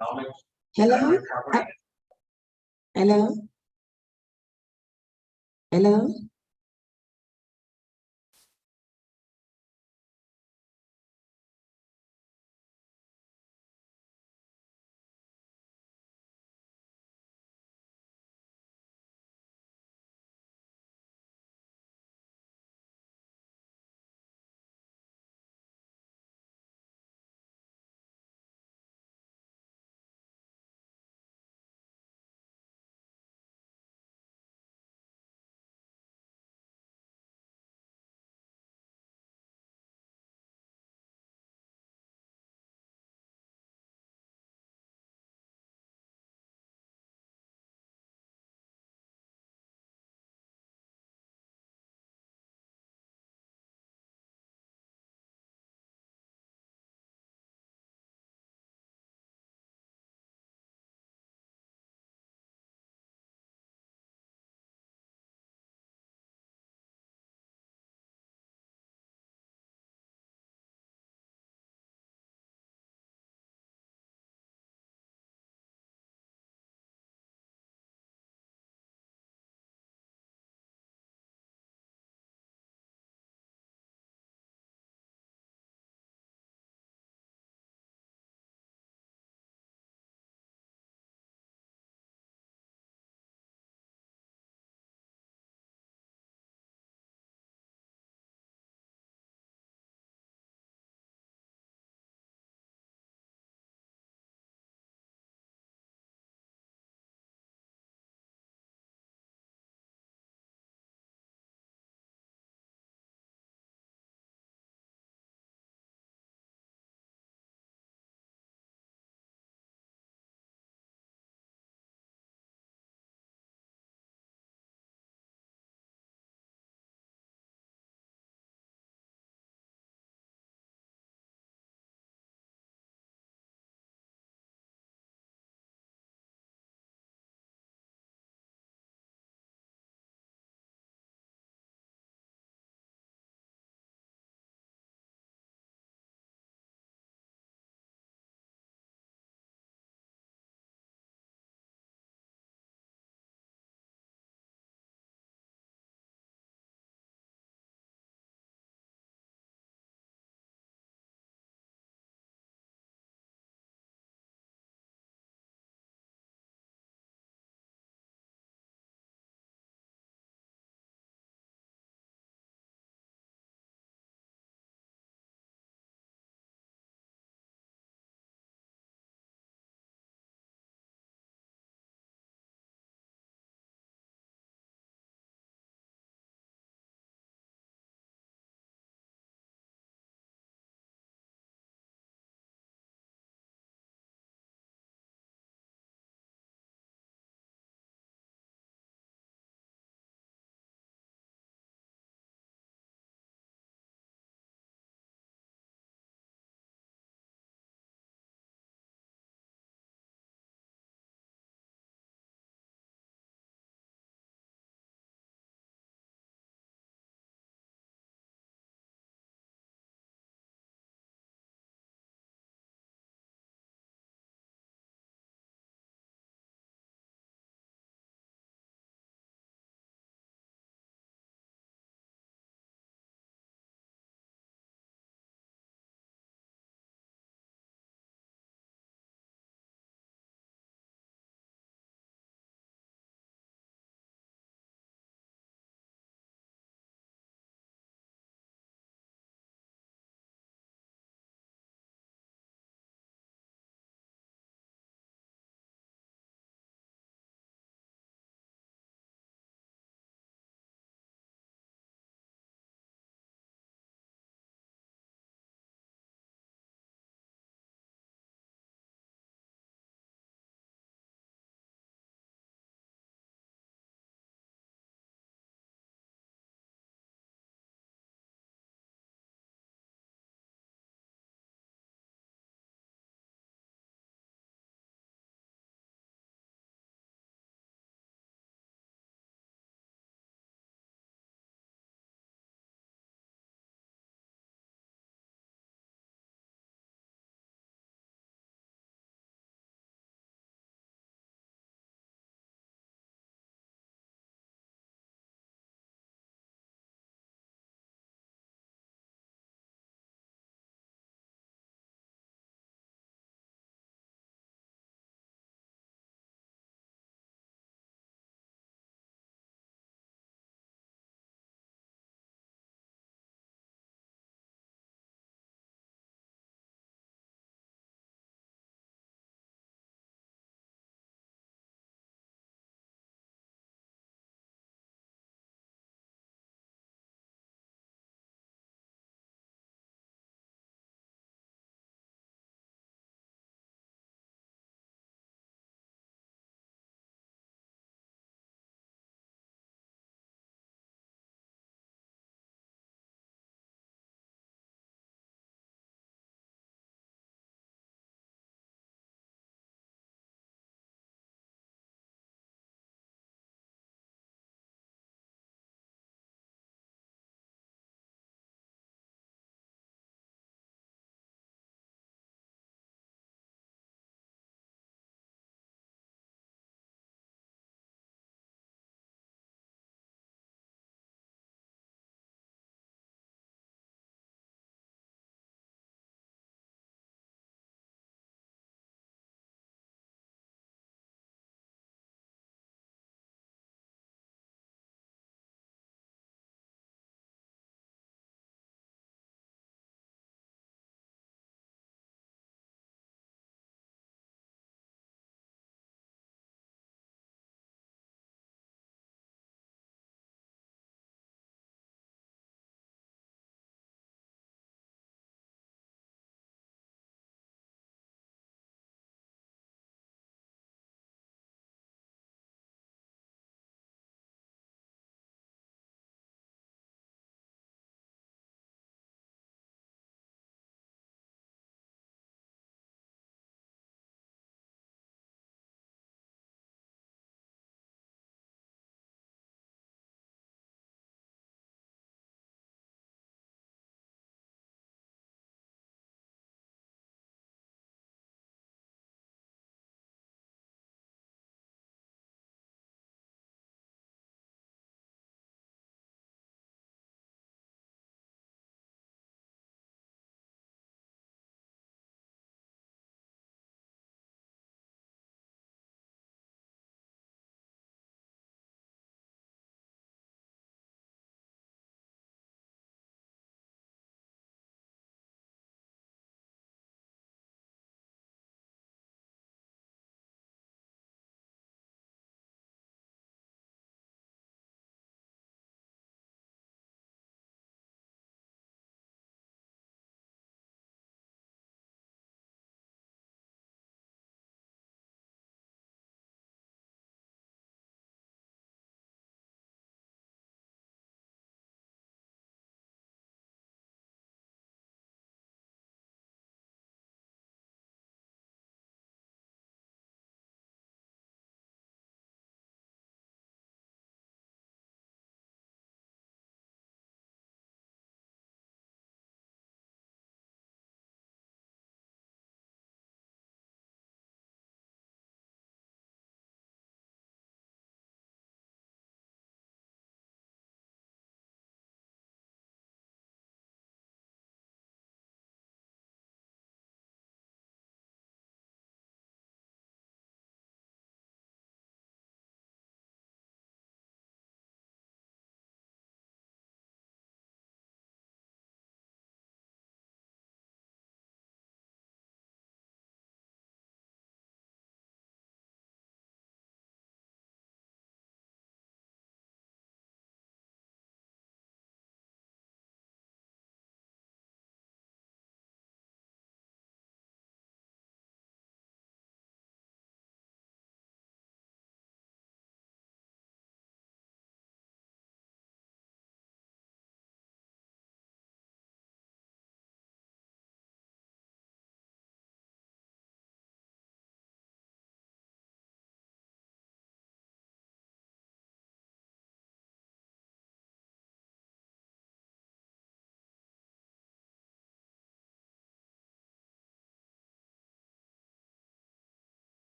Hello? Hello? Hello?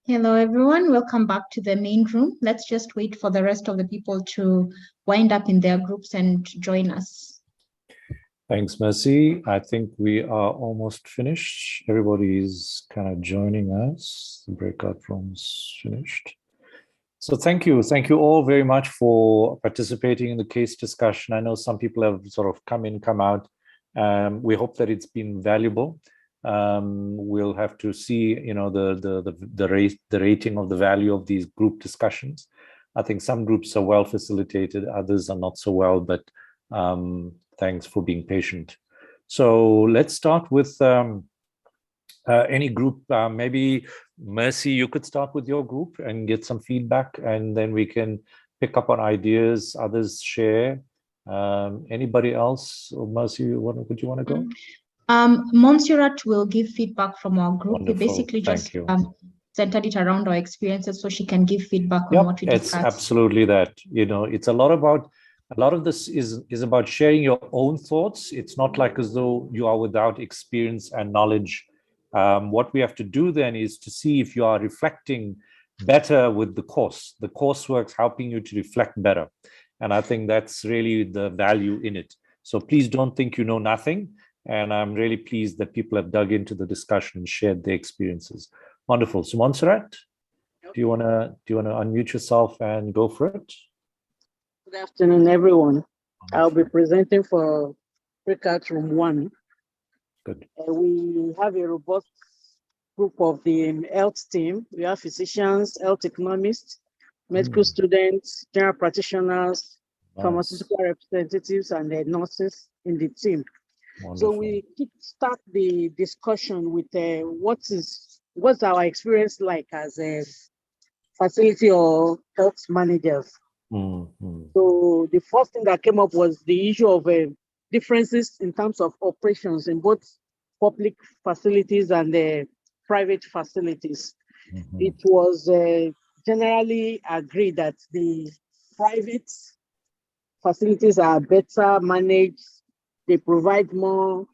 Hello, everyone. Welcome back to the main room. Let's just wait for the rest of the people to wind up in their groups and join us. Thanks, Mercy. I think we are almost finished. Everybody is kind of joining us. The breakout room's finished. So thank you. Thank you all very much for participating in the case discussion. I know some people have sort of come in, come out. We hope that it's been valuable. We'll have to see, the rating of the value of these group discussions. I think some groups are well facilitated, others are not so well, but thanks for being patient. So let's start with any group. Maybe Mercy, you could start with your group and get some feedback, and then we can pick up on ideas, others share. Anybody else? Or Mercy, would you want to go? Montserrat will give feedback from our group. Wonderful. We basically just centered it around our experiences, so she can give feedback on what we discussed. It's absolutely that. It's a lot of this is about sharing your own thoughts. It's not like as though you are without experience and knowledge. What we have to do then is to see if you are reflecting better with the course. The coursework's helping you to reflect better. And I think that's really the value in it. So please don't think you know nothing. And I'm really pleased that people have dug into the discussion and shared their experiences. Wonderful. So Montserrat, do you wanna unmute yourself and go for it? Good afternoon, everyone. I'll be presenting for breakout room 1. Good. We have a robust group of the health team. We have physicians, health economists, medical students, general practitioners, pharmaceutical representatives, and nurses in the team. Wonderful. So we start the discussion with what's our experience like as a facility or health managers. So the first thing that came up was the issue of differences in terms of operations in both public facilities and private facilities. It was generally agreed that the private facilities are better managed. They provide more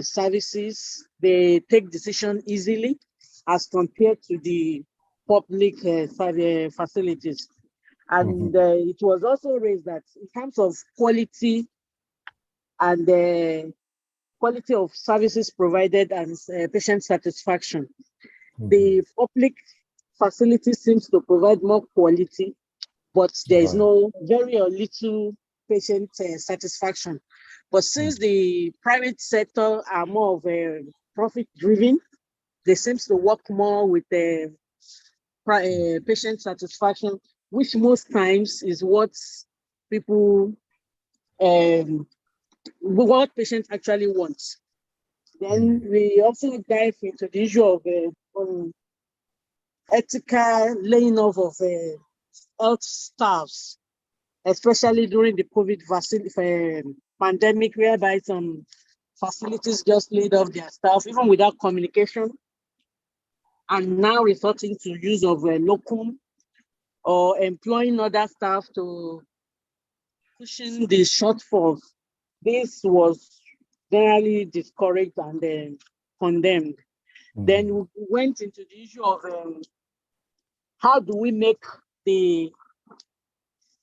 services. They take decisions easily as compared to the public facilities. And it was also raised that in terms of quality and quality of services provided and patient satisfaction, the public facility seems to provide more quality, but there is very little patient satisfaction. But since the private sector are more of a profit-driven, they seem to work more with the patient satisfaction, which most times is what people, what patients actually want. Then we also dive into the issue of ethical laying off of health staffs, especially during the COVID pandemic, whereby some facilities just laid off their staff, even without communication, and now resorting to use of locum or employing other staff to cushion the shortfalls. This was generally discouraged and condemned. Then we went into the issue of how do we make the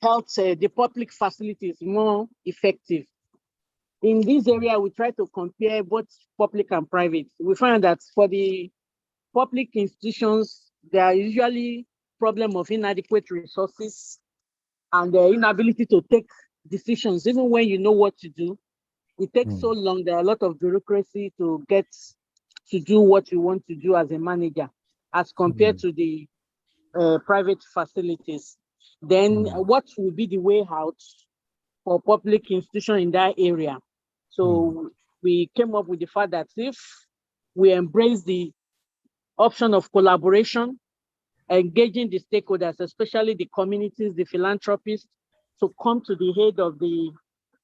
health, the public facilities more effective. In this area, we try to compare both public and private. We find that for the public institutions, there are usually problem of inadequate resources and the inability to take decisions, even when you know what to do. It takes so long. There are a lot of bureaucracy to get to do what you want to do as a manager, as compared to the private facilities. Then what will be the way out for public institution in that area? So we came up with the fact that if we embrace the option of collaboration, engaging the stakeholders, especially the communities, the philanthropists, to come to the head of the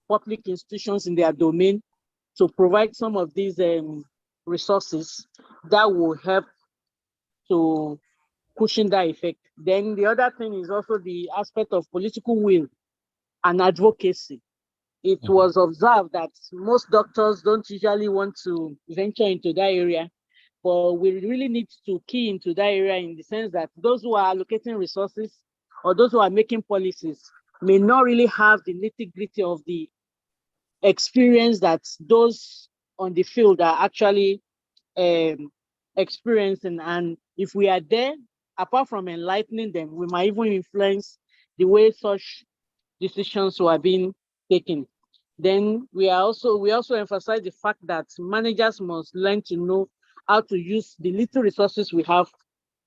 public institutions in their domain to provide some of these resources, that will help to cushion that effect. Then the other thing is also the aspect of political will and advocacy. It was observed that most doctors don't usually want to venture into that area but we really need to key into that area in the sense that those who are allocating resources or those who are making policies may not really have the nitty-gritty of the experience that those on the field are actually experiencing. And if we are there, apart from enlightening them, we might even influence the way such decisions were being taken. Then we also emphasize the fact that managers must learn to know how to use the little resources we have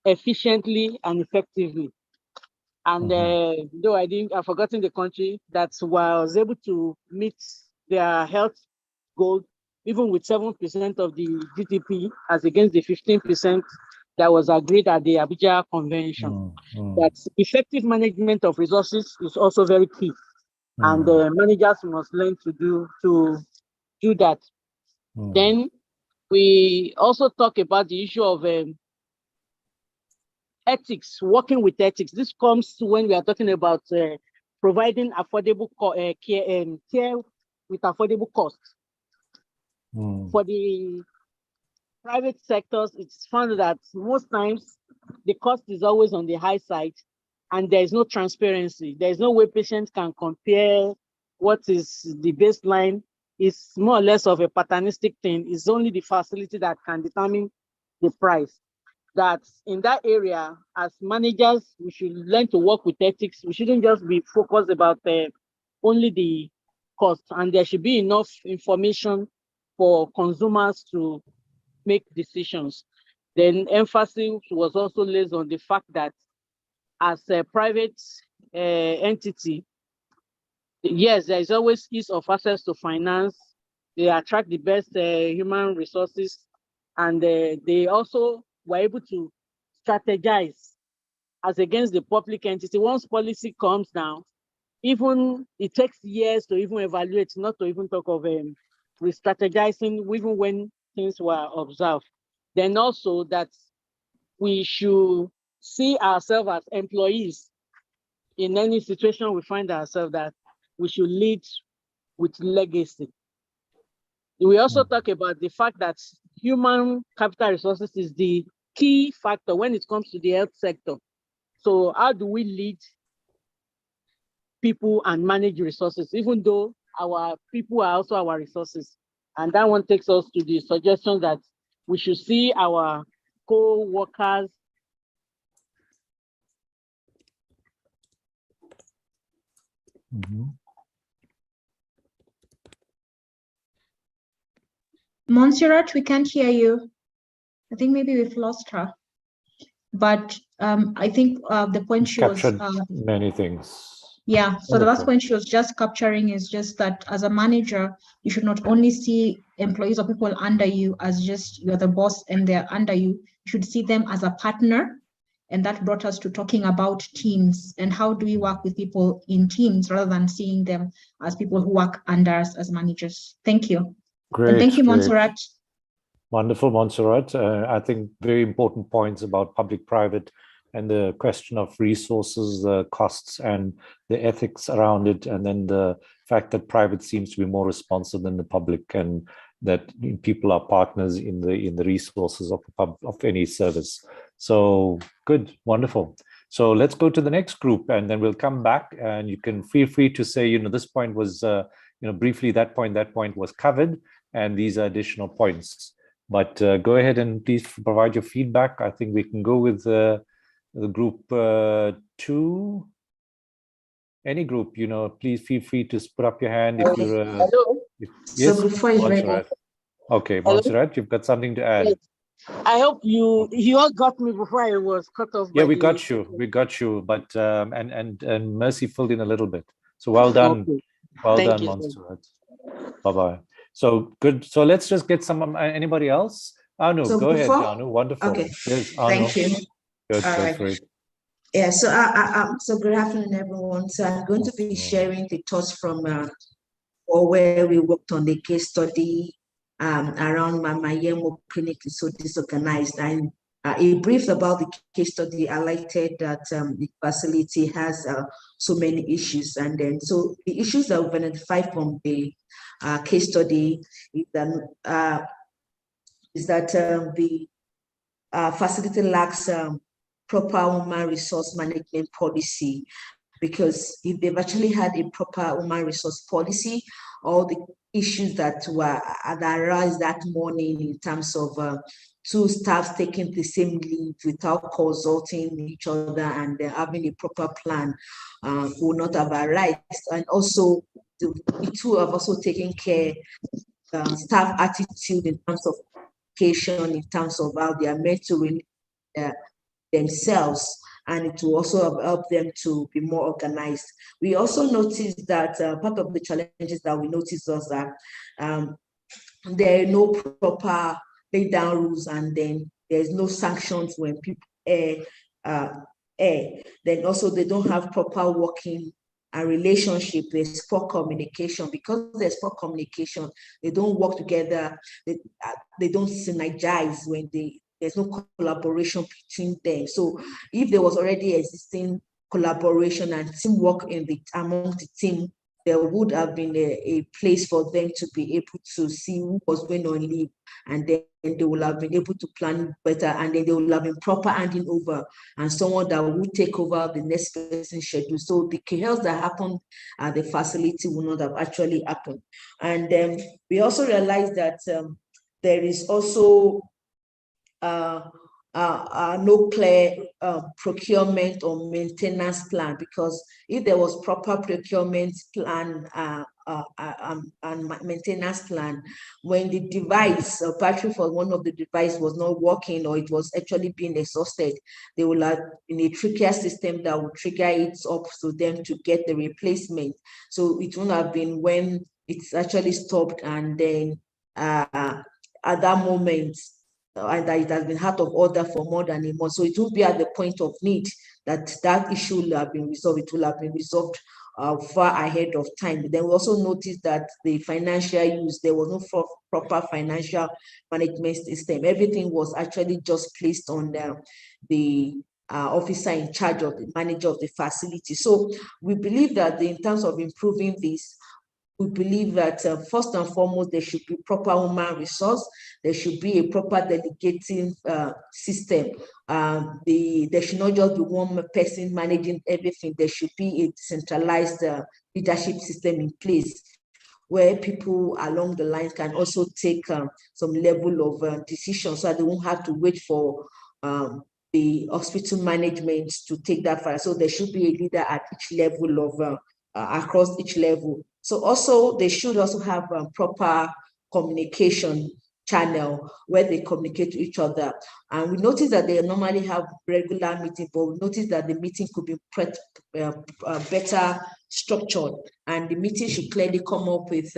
efficiently and effectively. And though I've forgotten the country that was able to meet their health goal, even with 7% of the GDP, as against the 15% that was agreed at the Abuja Convention. That effective management of resources is also very key, and managers must learn to do that. Then we also talk about the issue of ethics, working with ethics. This comes when we are talking about providing affordable care with affordable costs. For the private sectors, it's found that most times the cost is always on the high side and there is no transparency. There is no way patients can compare what is the baseline. It's more or less of a paternalistic thing. It's only the facility that can determine the price. That in that area, as managers, we should learn to work with ethics. We shouldn't just be focused about only the cost, and there should be enough information for consumers to make decisions. Then emphasis was also laid on the fact that as a private entity, yes, there is always ease of access to finance. They attract the best human resources, and they also were able to strategize as against the public entity. Once policy comes down, even it takes years to even evaluate, not to even talk of re-strategizing, even when things were observed. Then also that we should see ourselves as employees in any situation we find ourselves, that we should lead with legacy. We also talk about the fact that human capital resources is the key factor when it comes to the health sector. So how do we lead people and manage resources, even though our people are also our resources? And that one takes us to the suggestion that we should see our co-workers Montserrat, we can't hear you. I think maybe we've lost her. But I think the point she was many things. Yeah, so the last point she was just capturing is just that as a manager, you should not only see employees or people under you as just you're the boss and they're under you. You should see them as a partner. And that brought us to talking about teams and how do we work with people in teams rather than seeing them as people who work under us as managers. Thank you. Great. And thank you, Montserrat. Wonderful, Montserrat. I think very important points about public-private and the question of resources, the costs and the ethics around it, and then the fact that private seems to be more responsive than the public, and that people are partners in the resources of any service. So good, wonderful. So let's go to the next group, and then we'll come back, and you can feel free to say, this point was, briefly that point was covered, and these are additional points. But go ahead and please provide your feedback. I think we can go with the group 2. Any group, please feel free to put up your hand if you're. Hello. Yes, so before is ready. Okay, Montserrat, you've got something to add. I hope you all got me before I was cut off. Yeah, we got you, but and Mercy filled in a little bit. So well done, Okay. well Thank done, you. Montserrat. Bye-bye. So good. So let's just get some. Anybody else? Anu, So go ahead, before- Anu. Wonderful. Okay. Yes, Anu. Thank you. Good, All go right. for it. Yeah, so so good afternoon, everyone. So I'm going to be sharing the thoughts from or where we worked on the case study around Mama Yemo Clinic is so disorganized. And a brief about the case study highlighted that the facility has so many issues. And then, so the issues that we've identified from the case study is that the facility lacks proper human resource management policy, because if they've actually had a proper human resource policy, all the issues that arose that morning in terms of two staffs taking the same leave without consulting each other and having a proper plan will not have arisen. And also, the two have also taken care staff attitude in terms of communication, in terms of how they are meant to relate themselves, and it will also help them to be more organized. We also noticed that part of the challenges that we noticed was that there are no proper lay down rules, and then there's no sanctions when people err. Then also they don't have proper working and relationship. There's poor communication. Because there's poor communication, they don't work together. They don't synergize when there's no collaboration between them. So if there was already existing collaboration and teamwork among the team, there would have been a place for them to be able to see who was going on leave, and then they will have been able to plan better, and then they will have been proper handing over, and someone that would take over the next person's schedule. So the chaos that happened at the facility will not have actually happened. And then we also realized that there is also no clear procurement or maintenance plan, because if there was proper procurement plan and maintenance plan, when the device or battery for one of the device was not working or it was actually being exhausted, they will have in a trickier system that would trigger it up to them to get the replacement. So it won't have been when it's actually stopped, and then at that moment, and that it has been out of order for more than a month. So it will be at the point of need that issue will have been resolved. It will have been resolved far ahead of time. Then we also noticed that the financial use, there was no proper financial management system. Everything was actually just placed on the officer in charge of the manager of the facility. So we believe that in terms of improving this, we believe that first and foremost, there should be proper human resource. There should be a proper delegating system. There should not just be one person managing everything. There should be a decentralized leadership system in place, where people along the line can also take some level of decision, so that they won't have to wait for the hospital management to take that far. So there should be a leader at each level of across each level. So also they should also have proper communication channel where they communicate to each other. And we notice that they normally have regular meetings, but we notice that the meeting could be better structured, and the meeting should clearly come up with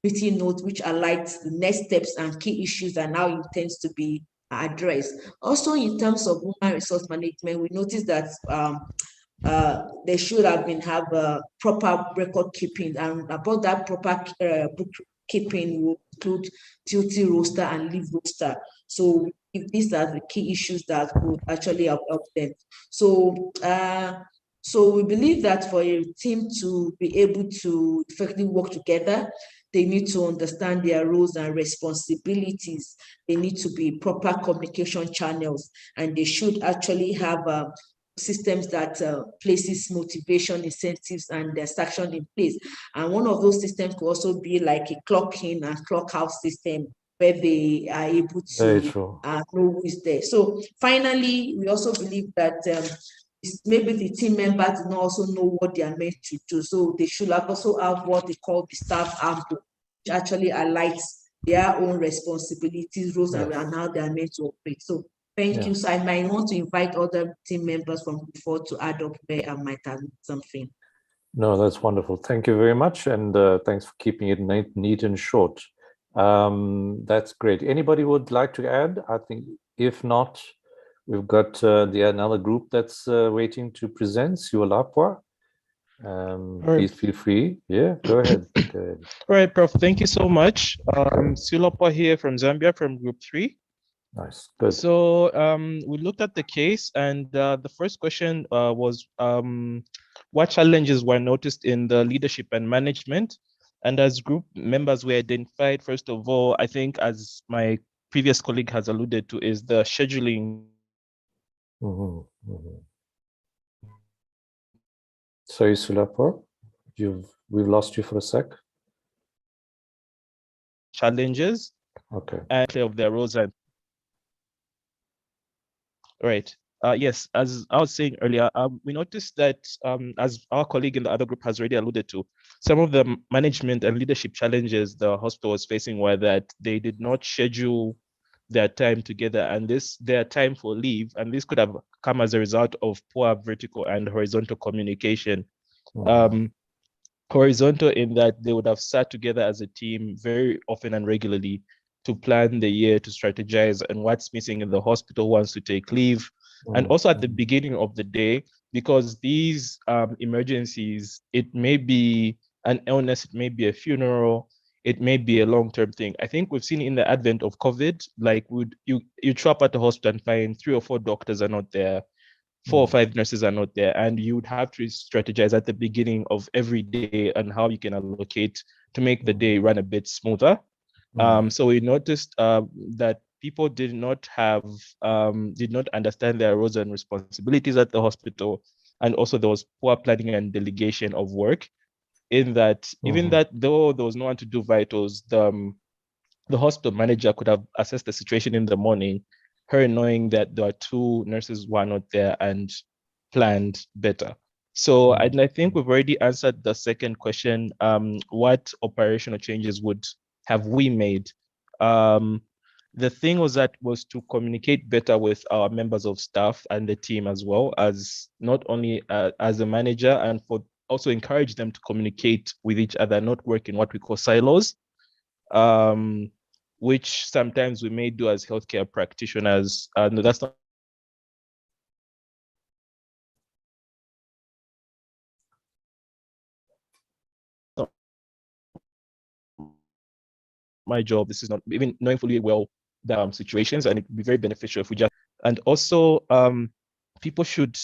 meeting notes which highlights the next steps and key issues and how it intends to be addressed. Also, in terms of human resource management, we notice that they should have been proper record keeping, and about that proper bookkeeping will include duty roster and leave roster. So if these are the key issues that would actually help them. So we believe that for a team to be able to effectively work together, they need to understand their roles and responsibilities. They need to be proper communication channels, and they should actually have systems that places motivation, incentives, and sanction in place. And one of those systems could also be like a clock in and clock out system, where they are able to know who is there. So finally, we also believe that maybe the team members do not also know what they are meant to do. So they should also have what they call the staff handbook, which actually highlights their own responsibilities, roles, and how they are meant to operate. So thank you. So I might want to invite other team members from before to add up where I might have something. No, that's wonderful. Thank you very much. And thanks for keeping it neat and short. That's great. Anybody would like to add? I think if not, we've got another group that's waiting to present, Siolapwa. Please feel free. Yeah, go ahead. All right, Prof. Thank you so much. Siolapwa here from Zambia, from Group 3. Nice, good. So we looked at the case, and the first question was what challenges were noticed in the leadership and management? And as group members, we identified, first of all, I think as my previous colleague has alluded to is the scheduling. Sorry, Sulapur, we've lost you for a sec. Challenges. Okay. And of their roles and right. Yes, as I was saying earlier, we noticed that as our colleague in the other group has already alluded to, some of the management and leadership challenges the hospital was facing were that they did not schedule their time together, and their time for leave, and this could have come as a result of poor vertical and horizontal communication. Horizontal in that they would have sat together as a team very often and regularly to plan the year, to strategize and what's missing in the hospital, wants to take leave. And also at the beginning of the day, because these emergencies, it may be an illness, it may be a funeral, it may be a long-term thing. I think we've seen in the advent of COVID, like you show up at the hospital and find 3 or 4 doctors are not there, 4 or 5 nurses are not there, and you would have to strategize at the beginning of every day on how you can allocate to make the day run a bit smoother. So we noticed that people did not understand their roles and responsibilities at the hospital, and also there was poor planning and delegation of work. In that, even that though there was no one to do vitals, the hospital manager could have assessed the situation in the morning, her knowing that there are 2 nurses who are not there, and planned better. So and I think we've already answered the second question. What operational changes have we made? The thing was to communicate better with our members of staff and the team, as well as not only as a manager, and also encourage them to communicate with each other, not work in what we call silos, which sometimes we may do as healthcare practitioners. No, that's not my job. This is not even knowing fully well the situations, and it would be very beneficial if we just, and also people should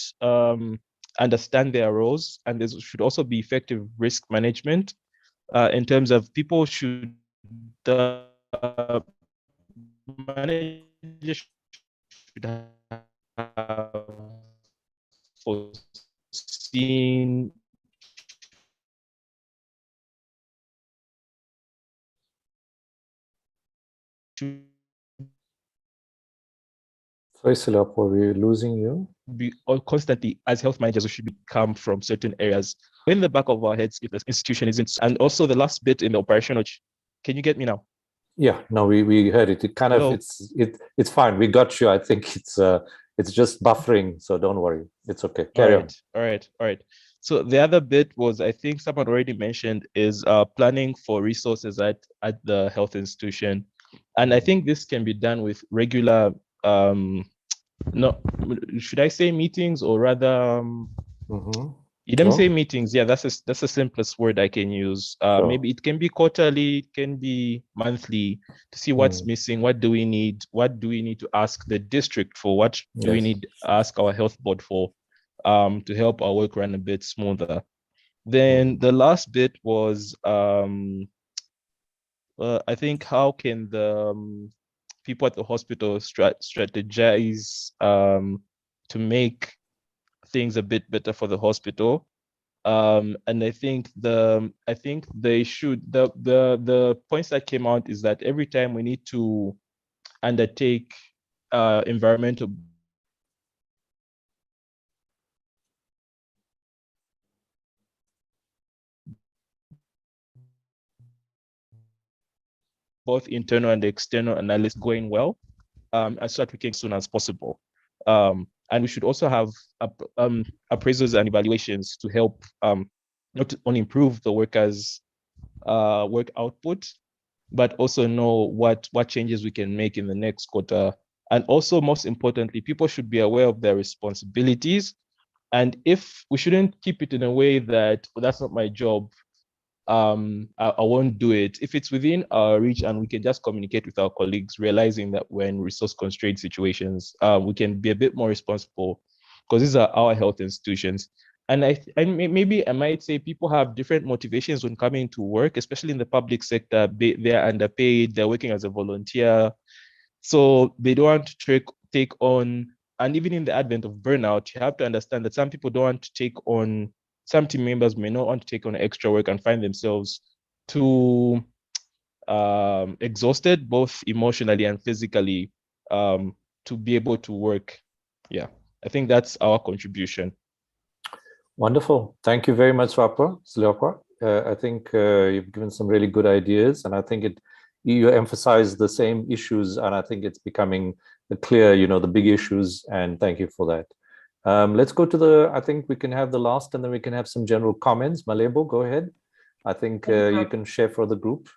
understand their roles, and there should also be effective risk management in terms of people should manager should have foreseen Sorry, Sulapur, we're losing you. Constantly, as health managers, we should come from certain areas in the back of our heads if the institution isn't. And also the last bit in the operational, can you get me now? Yeah, no, we heard it. It kind of it's fine. We got you. I think it's just buffering, so don't worry. It's okay. Carry on. All right. So the other bit was, I think someone already mentioned, is planning for resources at the health institution. And I think this can be done with regular no, should I say meetings, or rather you don't say meetings. Yeah, that's the simplest word I can use. Maybe it can be quarterly, it can be monthly, to see what's missing, what do we need to ask the district for, what do we need to ask our health board for, to help our work run a bit smoother. Then the last bit was I think how can the people at the hospital strategize to make things a bit better for the hospital. And I think they should, the points that came out is that every time we need to undertake environmental both internal and external analysis going well, and start working as soon as possible. And we should also have appraisals and evaluations to help not only improve the workers' work output, but also know what changes we can make in the next quarter. And also, most importantly, people should be aware of their responsibilities. And if we shouldn't keep it in a way that, well, that's not my job, I won't do it. If it's within our reach and we can just communicate with our colleagues, realizing that we're in resource constrained situations, we can be a bit more responsible, because these are our health institutions. And maybe I might say people have different motivations when coming to work, especially in the public sector. They're underpaid, they're working as a volunteer. So they don't want to take on, and even in the advent of burnout, you have to understand that some people don't want to take on, some team members may not want to take on extra work and find themselves too exhausted, both emotionally and physically, to be able to work. Yeah, I think that's our contribution. Wonderful. Thank you very much, Zleokwa. I think you've given some really good ideas, and I think you emphasize the same issues, and I think it's becoming clear, the big issues, and thank you for that. Let's go to I think we can have the last, and then we can have some general comments. Malebo, go ahead. I think you can share for the group.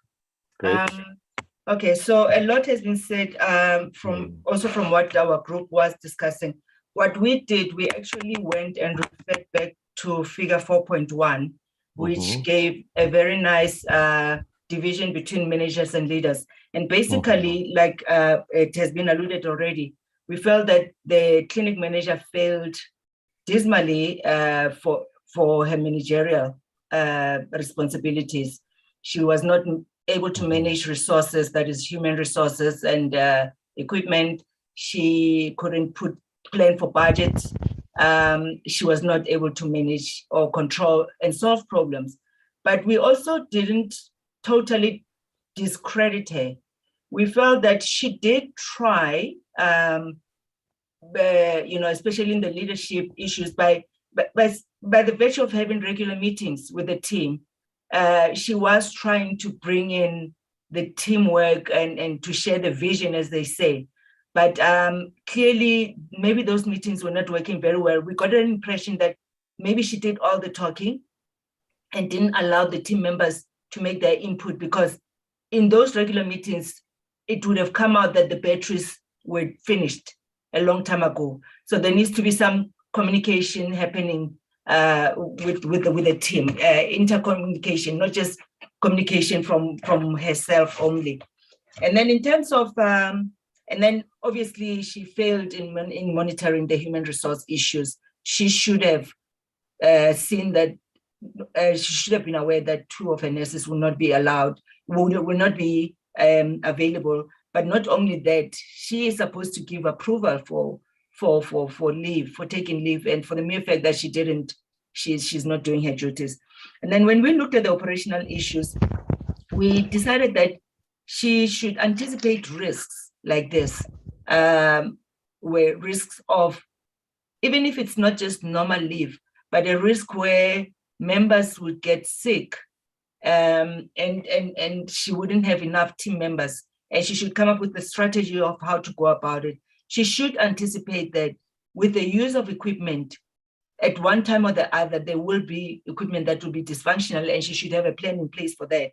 Great. Okay, so a lot has been said from what our group was discussing. What we did, we actually went and referred back to figure 4.1, which gave a very nice division between managers and leaders. And basically, like it has been alluded already, we felt that the clinic manager failed dismally for her managerial responsibilities. She was not able to manage resources, that is human resources and equipment. She couldn't plan for budgets. She was not able to manage or control and solve problems. But we also didn't totally discredit her. We felt that she did try, especially in the leadership issues, by the virtue of having regular meetings with the team. She was trying to bring in the teamwork and to share the vision, as they say. But clearly, maybe those meetings were not working very well. We got an impression that maybe she did all the talking and didn't allow the team members to make their input, because in those regular meetings, it would have come out that the batteries were finished a long time ago. So there needs to be some communication happening with the team, intercommunication, not just communication from herself only. And then in terms of, and then obviously she failed in monitoring the human resource issues. She should have seen that, she should have been aware that 2 of her nurses will not be allowed, will not be available. But not only that, she is supposed to give approval for leave, for taking leave, and for the mere fact that she didn't, she's not doing her duties. And then when we looked at the operational issues, we decided that she should anticipate risks like this, where risks of, even if it's not just normal leave, but a risk where members would get sick, and she wouldn't have enough team members, and she should come up with a strategy of how to go about it. She should anticipate that with the use of equipment, at one time or the other, there will be equipment that will be dysfunctional, and she should have a plan in place for that.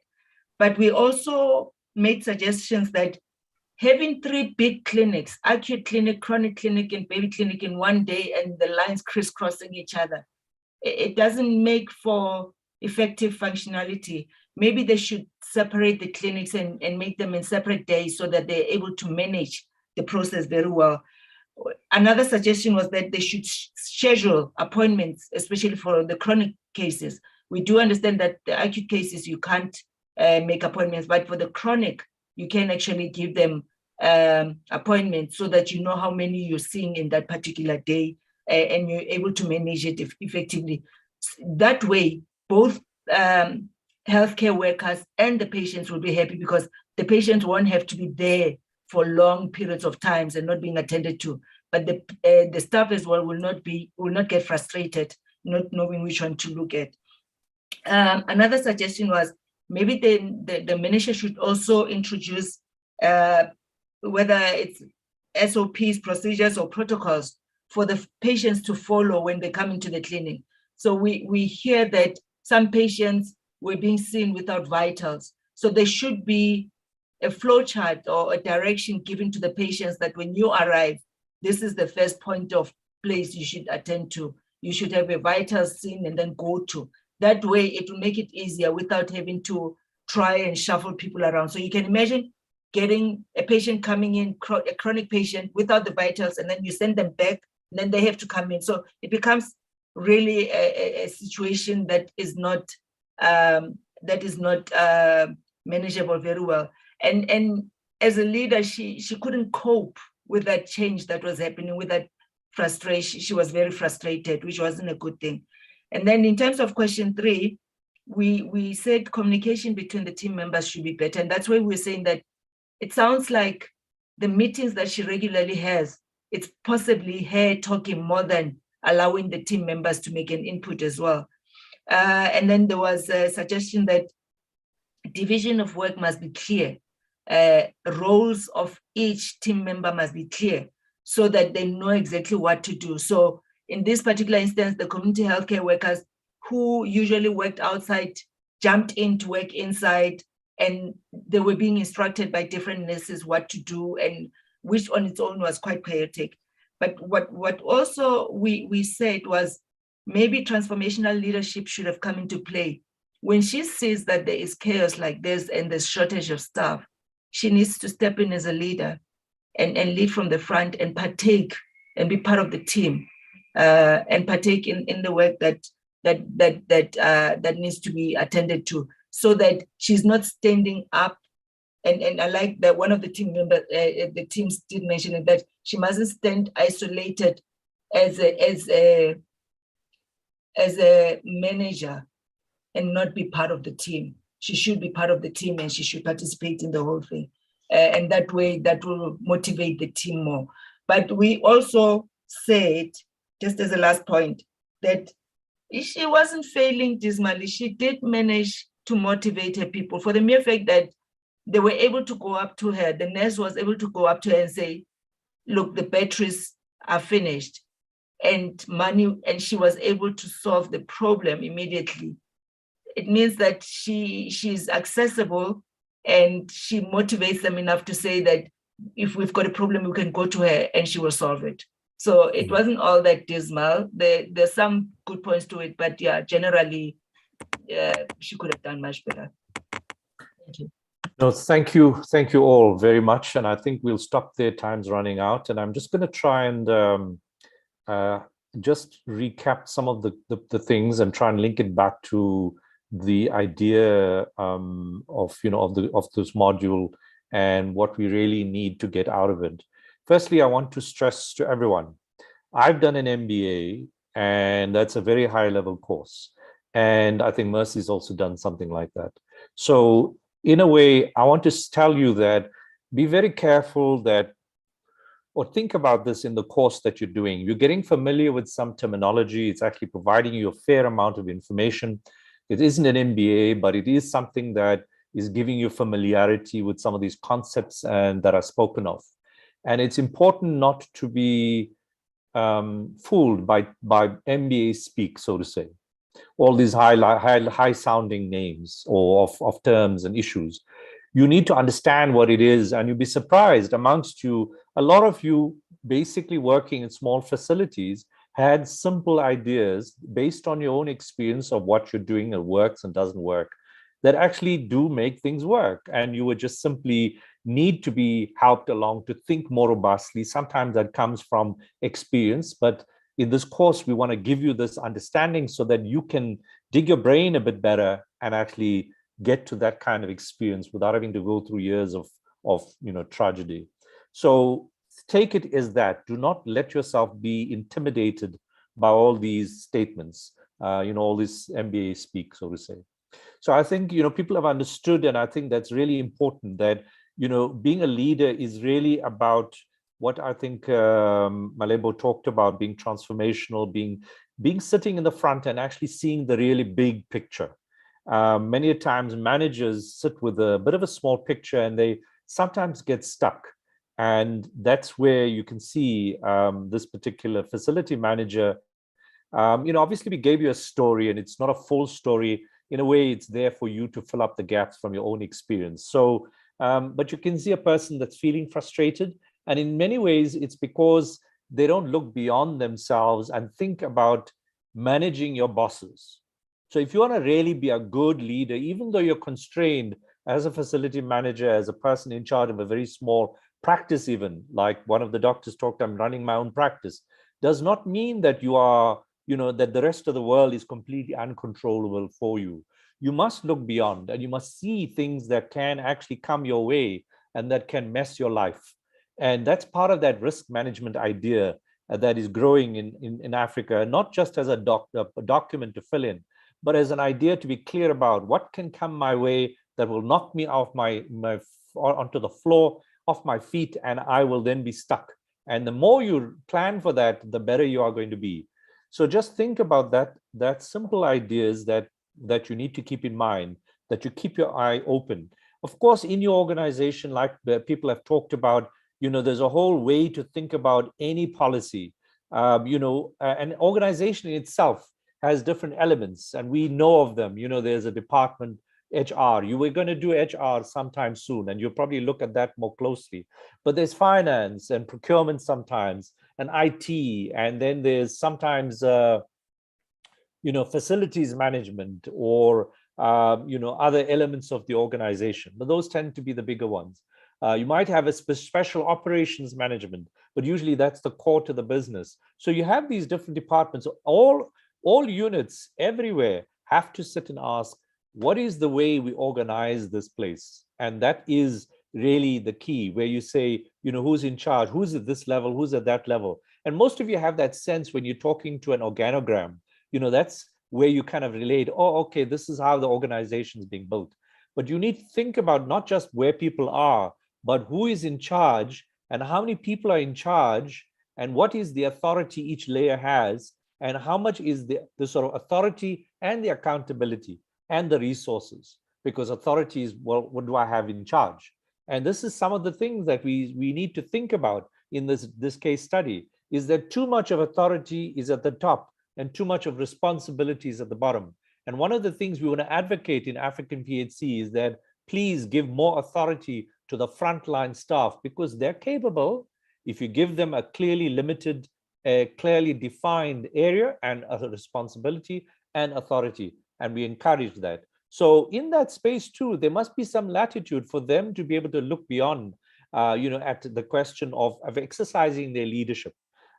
But we also made suggestions that having 3 big clinics, acute clinic, chronic clinic, and baby clinic in one day, and the lines crisscrossing each other, it doesn't make for effective functionality. Maybe they should separate the clinics and make them in separate days so that they're able to manage the process very well. Another suggestion was that they should schedule appointments, especially for the chronic cases. We do understand that the acute cases, you can't make appointments, but for the chronic, you can actually give them appointments so that you know how many you're seeing in that particular day, and you're able to manage it effectively. That way, both healthcare workers and the patients will be happy, because the patients won't have to be there for long periods of times and not being attended to. But the staff as well will not get frustrated, not knowing which one to look at. Another suggestion was maybe the manager should also introduce whether it's SOPs, procedures, or protocols for the patients to follow when they come into the clinic. So we hear that some patients were being seen without vitals. So there should be a flow chart or a direction given to the patients that when you arrive, this is the first point of place you should attend to. You should have a vital seen and then go to. That way it will make it easier without having to try and shuffle people around. So you can imagine getting a patient coming in, a chronic patient without the vitals, and then you send them back, and then they have to come in. So it becomes really a situation that is not manageable very well. And as a leader, she couldn't cope with that change that was happening, with that frustration. She was very frustrated, which wasn't a good thing. And then in terms of question 3, we said communication between the team members should be better. And that's why we're saying that it sounds like the meetings that she regularly has, it's possibly her talking more than allowing the team members to make an input as well. And then there was a suggestion that division of work must be clear. Roles of each team member must be clear so that they know exactly what to do. So in this particular instance, the community healthcare workers who usually worked outside jumped in to work inside, and they were being instructed by different nurses what to do, and which on its own was quite chaotic. But what also we said was maybe transformational leadership should have come into play. When she sees that there is chaos like this and there's shortage of staff, she needs to step in as a leader and lead from the front and partake and be part of the team and partake in the work that needs to be attended to, so that she's not standing up. And I like that one of the team members, the teams did mention it, that she mustn't stand isolated as a manager and not be part of the team. She should be part of the team and she should participate in the whole thing. And that way, that will motivate the team more. But we also said, just as a last point, that she wasn't failing dismally. She did manage to motivate her people, for the mere fact that they were able to go up to her. The nurse was able to go up to her and say, look, the batteries are finished, and she was able to solve the problem immediately. It means that she's accessible, and she motivates them enough to say that if we've got a problem, we can go to her and she will solve it. So it wasn't all that dismal. There's some good points to it, but yeah, generally, she could have done much better. Thank you. No, thank you all very much. And I think we'll stop there. Time's running out. And I'm just going to try and just recap some of the things and try and link it back to the idea of this module and what we really need to get out of it. Firstly, I want to stress to everyone, I've done an MBA, and that's a very high level course. And I think Mercy's also done something like that. So in a way, I want to tell you that be very careful that, or think about this in the course that you're doing. You're getting familiar with some terminology. It's actually providing you a fair amount of information. It isn't an MBA, but it is something that is giving you familiarity with some of these concepts and that are spoken of. And it's important not to be fooled by MBA speak, so to say, all these high sounding names or of terms and issues. You need to understand what it is, and you'll be surprised amongst you, a lot of you basically working in small facilities had simple ideas based on your own experience of what you're doing and works and doesn't work, that actually do make things work. And you would just simply need to be helped along to think more robustly. Sometimes that comes from experience, but in this course, we want to give you this understanding so that you can dig your brain a bit better and actually get to that kind of experience without having to go through years of tragedy. So take it as that. Do not let yourself be intimidated by all these statements, all this MBA speak, so to say. So I think, people have understood, and I think that's really important, that, being a leader is really about what I think Malebo talked about, being transformational, being sitting in the front and actually seeing the really big picture. Many a times managers sit with a bit of a small picture and they sometimes get stuck. And that's where you can see this particular facility manager, obviously we gave you a story and it's not a full story. In a way, it's there for you to fill up the gaps from your own experience. So, but you can see a person that's feeling frustrated. And in many ways, it's because they don't look beyond themselves and think about managing your bosses. So if you want to really be a good leader, even though you're constrained as a facility manager, as a person in charge of a very small practice, even like one of the doctors talked, I'm running my own practice, does not mean that you are, that the rest of the world is completely uncontrollable for you. You must look beyond and you must see things that can actually come your way and that can mess your life. And that's part of that risk management idea that is growing in Africa, not just as a document to fill in, but as an idea to be clear about what can come my way that will knock me off onto the floor, off my feet, and I will then be stuck. And the more you plan for that, the better you are going to be. So just think about that simple ideas that you need to keep in mind, that you keep your eye open. Of course, in your organization, like the people have talked about, there's a whole way to think about any policy. An organization in itself has different elements, and we know of them. There's a department, HR. You were going to do HR sometime soon, and you'll probably look at that more closely. But there's finance and procurement sometimes, and IT, and then there's sometimes facilities management or other elements of the organization. But those tend to be the bigger ones. You might have a special operations management, but usually that's the core to the business. So you have these different departments. All units everywhere have to sit and ask, what is the way we organize this place? And that is really the key, where you say, who's in charge, who's at this level, who's at that level. And most of you have that sense when you're talking to an organogram. That's where you kind of relate, oh, okay, this is how the organization is being built. But you need to think about not just where people are, but who is in charge and how many people are in charge and what is the authority each layer has and how much is the sort of authority and the accountability and the resources, because authority is, well, what do I have in charge? And this is some of the things that we need to think about in this case study, is that too much of authority is at the top and too much of responsibility is at the bottom. And one of the things we want to advocate in African PHC is that please give more authority to the frontline staff, because they're capable if you give them a clearly limited, clearly defined area and a responsibility and authority. And we encourage that. So in that space too, there must be some latitude for them to be able to look beyond, at the question of exercising their leadership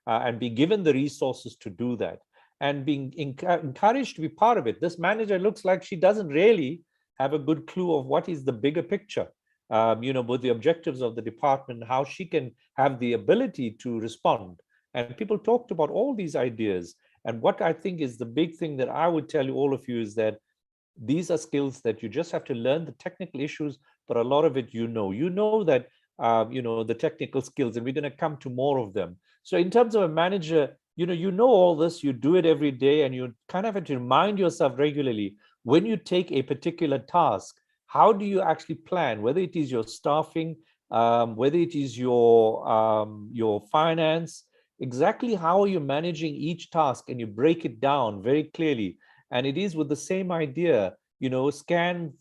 and be given the resources to do that and being encouraged to be part of it. This manager looks like she doesn't really have a good clue of what is the bigger picture, with the objectives of the department, how she can have the ability to respond. And people talked about all these ideas. And what I think is the big thing that I would tell you, all of you, is that these are skills that you just have to learn the technical issues, but a lot of it, you know that, the technical skills, and we're going to come to more of them. So in terms of a manager, you know all this, you do it every day, and you kind of have to remind yourself regularly, when you take a particular task, how do you actually plan, whether it is your staffing, whether it is your finance, exactly how are you managing each task, and you break it down very clearly. And it is with the same idea, scan,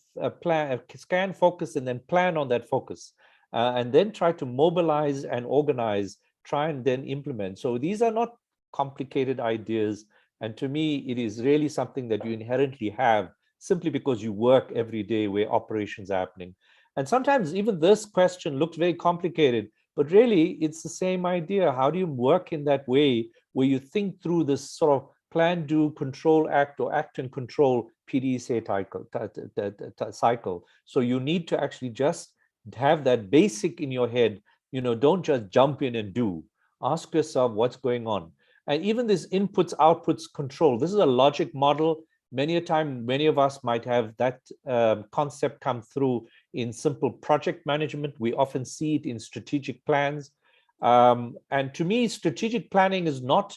focus, and then plan on that focus, and then try to mobilize and organize, try and then implement. So these are not complicated ideas. And to me, it is really something that you inherently have simply because you work every day where operations are happening. And sometimes even this question looks very complicated, but really it's the same idea. How do you work in that way where you think through this sort of plan, do, control, act, or act and control PDCA cycle? So you need to actually just have that basic in your head. Don't just jump in and do. Ask yourself what's going on. And even this inputs, outputs control, this is a logic model. Many a time, many of us might have that concept come through in simple project management. We often see it in strategic plans. And to me, strategic planning is not,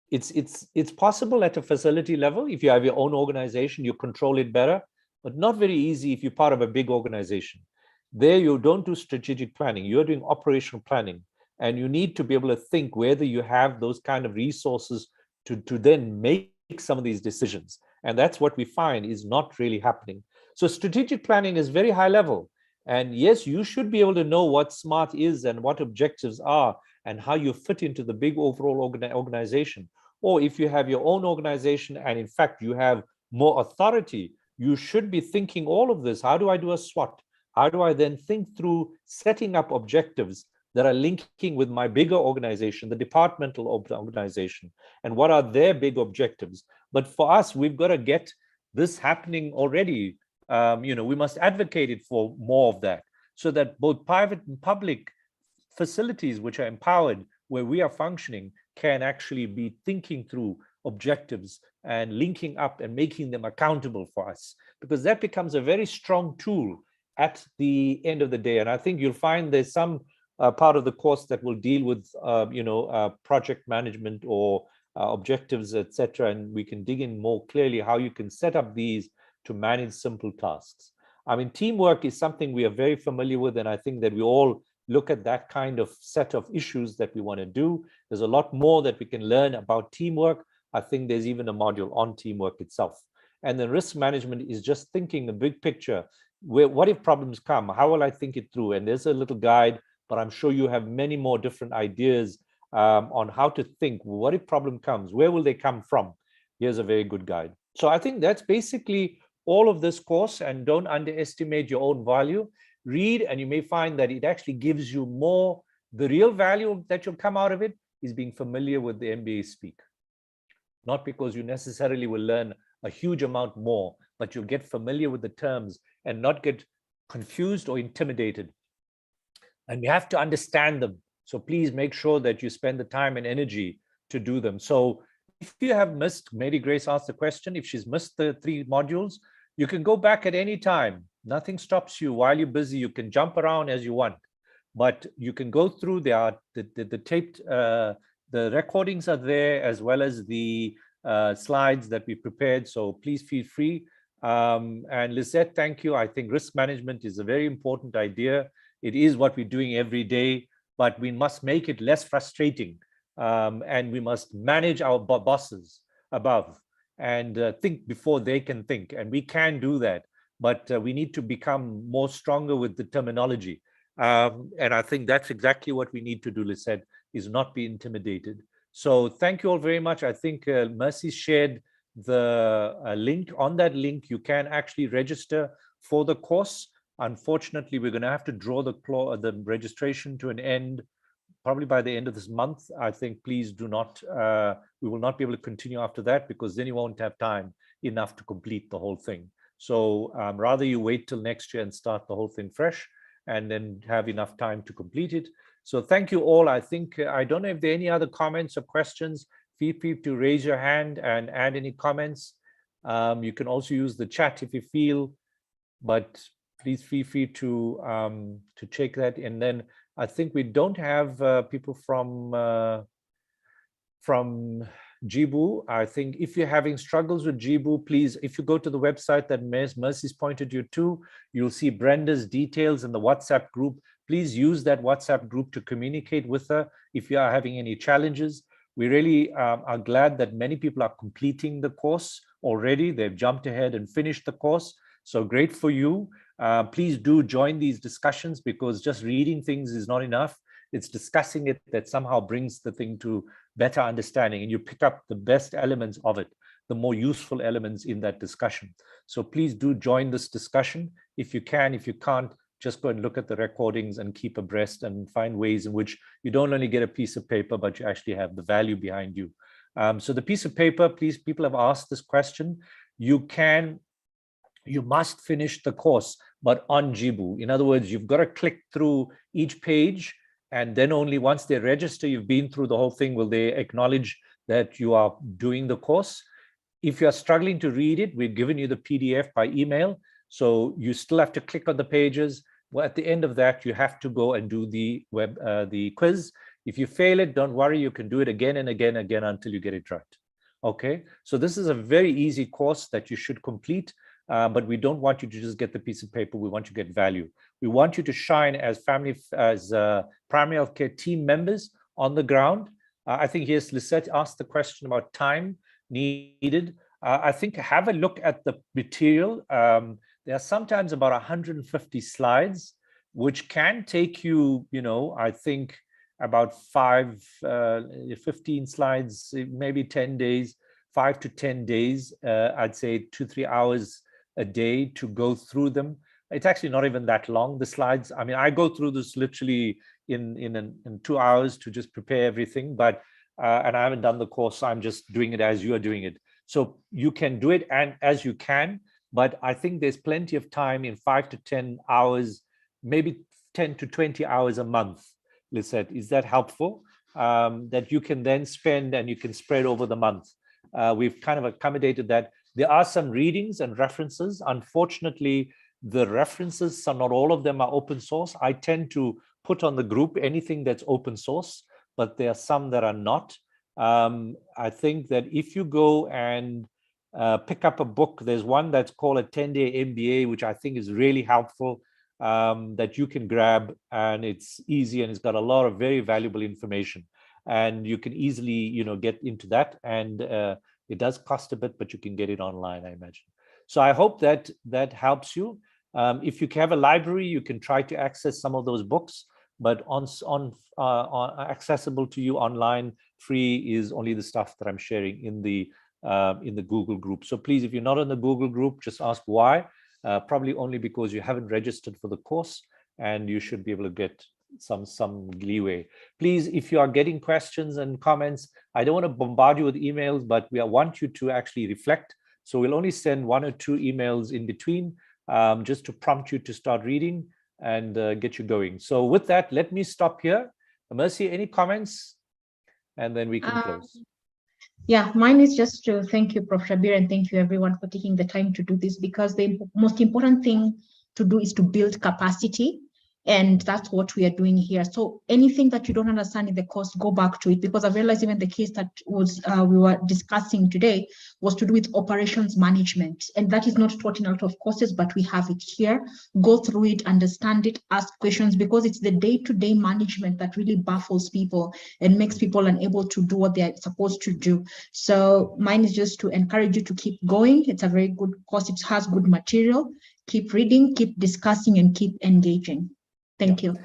it's possible at a facility level. If you have your own organization, you control it better, but not very easy if you're part of a big organization. There you don't do strategic planning, you're doing operational planning. And you need to be able to think whether you have those kind of resources to then make some of these decisions. And that's what we find is not really happening. So strategic planning is very high level. And yes, you should be able to know what SMART is and what objectives are and how you fit into the big overall organization. Or if you have your own organization and in fact you have more authority, you should be thinking all of this. How do I do a SWOT? How do I then think through setting up objectives that are linking with my bigger organization, the departmental organization, and what are their big objectives? But for us, we've got to get this happening already. We must advocate it for more of that. so that both private and public facilities which are empowered, where we are functioning, can actually be thinking through objectives and linking up and making them accountable for us, because that becomes a very strong tool at the end of the day. And I think you'll find there's some part of the course that will deal with project management or objectives, etc. And we can dig in more clearly how you can set up these to manage simple tasks. I mean, teamwork is something we are very familiar with, and I think that we all look at that kind of set of issues that we want to do. There's a lot more that we can learn about teamwork. I think there's even a module on teamwork itself. And then risk management is just thinking the big picture. What if problems come? How will I think it through? And there's a little guide, but I'm sure you have many more different ideas on how to think. What if problem comes? Where will they come from? Here's a very good guide. So I think that's basically all of this course, and don't underestimate your own value. Read, and you may find that it actually gives you more. The real value that you'll come out of it is being familiar with the MBA speak. Not because you necessarily will learn a huge amount more, but you'll get familiar with the terms and not get confused or intimidated. And you have to understand them. So please make sure that you spend the time and energy to do them. So if you have missed, Mary Grace asked the question, if she's missed the 3 modules, you can go back at any time. Nothing stops you. While you're busy, you can jump around as you want, but you can go through. There are the taped, the recordings are there, as well as the slides that we prepared. So please feel free. And Lisette, thank you. I think risk management is a very important idea. It is what we're doing every day, but we must make it less frustrating. And we must manage our bosses above and think before they can think. And we can do that, but we need to become more stronger with the terminology. And I think that's exactly what we need to do, Lisette, is not be intimidated. So thank you all very much. I think Mercy shared the link. On that link, you can actually register for the course. Unfortunately, we're going to have to draw the registration to an end probably by the end of this month. I think please do not, we will not be able to continue after that, because then you won't have time enough to complete the whole thing. So rather you wait till next year and start the whole thing fresh, and then have enough time to complete it. So thank you all. I think, I don't know if there are any other comments or questions. Feel free to raise your hand and add any comments. You can also use the chat if you feel, but please feel free to check that. And then I think we don't have people from Jibu. I think if you're having struggles with Jibu, please, if you go to the website that Mercy's pointed you to, you'll see Brenda's details in the WhatsApp group. Please use that WhatsApp group to communicate with her if you are having any challenges. We really are glad that many people are completing the course already. They've jumped ahead and finished the course. So great for you. Please do join these discussions, because just reading things is not enough. It's discussing it that somehow brings the thing to better understanding, and you pick up the best elements of it, the more useful elements in that discussion. So please do join this discussion if you can. If you can't, just go and look at the recordings and keep abreast and find ways in which you don't only get a piece of paper, but you actually have the value behind you. So the piece of paper, please, people have asked this question. You must finish the course, but on Jibu. In other words, you've got to click through each page, and then only once they register, you've been through the whole thing, will they acknowledge that you are doing the course. If you're struggling to read it, we've given you the PDF by email. So you still have to click on the pages. Well, at the end of that, you have to go and do the quiz. If you fail it, don't worry, you can do it again and again and again until you get it right. Okay, so this is a very easy course that you should complete. But we don't want you to just get the piece of paper. We want you to get value. We want you to shine as primary healthcare team members on the ground. I think here's Lisette asked the question about time needed. I think have a look at the material. There are sometimes about 150 slides, which can take you, I think about 15 slides, maybe 10 days, 5 to 10 days. I'd say 2-3 hours a day to go through them. It's actually not even that long, the slides. I mean, I go through this literally in 2 hours to just prepare everything, but and I haven't done the course. I'm just doing it as you are doing it. So you can do it and as you can, but I think there's plenty of time in 5 to 10 hours, maybe 10 to 20 hours a month, Lisette. Is that helpful? That you can then spend and you can spread over the month. We've kind of accommodated that. There are some readings and references. Unfortunately, the references, not all of them are open source. I tend to put on the group anything that's open source, but there are some that are not. I think that if you go and pick up a book, there's one that's called a 10-day MBA, which I think is really helpful, that you can grab, and it's easy and it's got a lot of very valuable information, and you can easily, get into that. And it does cost a bit, but you can get it online, I imagine. So I hope that that helps you. If you have a library, you can try to access some of those books, but on accessible to you online, free, is only the stuff that I'm sharing in the Google group. So please, if you're not in the Google group, just ask why. Probably only because you haven't registered for the course, and you should be able to get some leeway. Please, if you are getting questions and comments, I don't want to bombard you with emails, but we want you to actually reflect. So we'll only send 1 or 2 emails in between, just to prompt you to start reading and get you going. So with that, let me stop here. Mercy, any comments? And then we can close. Yeah, mine is just to thank you, Prof. Shabir, and thank you everyone for taking the time to do this, because the most important thing to do is to build capacity. And that's what we are doing here. So anything that you don't understand in the course, go back to it, because I realized even the case that was we were discussing today was to do with operations management. And that is not taught in a lot of courses, but we have it here. Go through it, understand it, ask questions, because it's the day-to-day management that really baffles people and makes people unable to do what they're supposed to do. So mine is just to encourage you to keep going. It's a very good course. It has good material. Keep reading, keep discussing, and keep engaging. Thank you.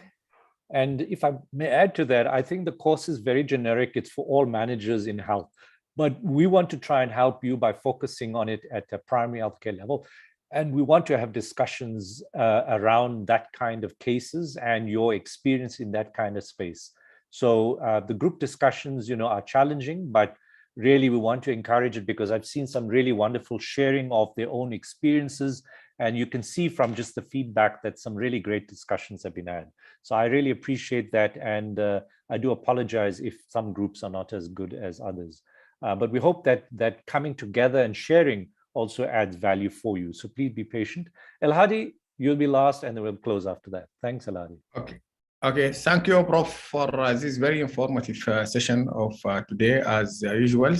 And if I may add to that, I think the course is very generic. It's for all managers in health, but we want to try and help you by focusing on it at a primary healthcare level. And we want to have discussions around that kind of cases and your experience in that kind of space. So the group discussions, are challenging, but really we want to encourage it, because I've seen some really wonderful sharing of their own experiences. And you can see from just the feedback that some really great discussions have been had. So I really appreciate that. And I do apologize if some groups are not as good as others. But we hope that coming together and sharing also adds value for you. So please be patient. Elhadi, you'll be last, and then we'll close after that. Thanks, Elhadi. Okay. Thank you, Prof, for this very informative session of today, as usual.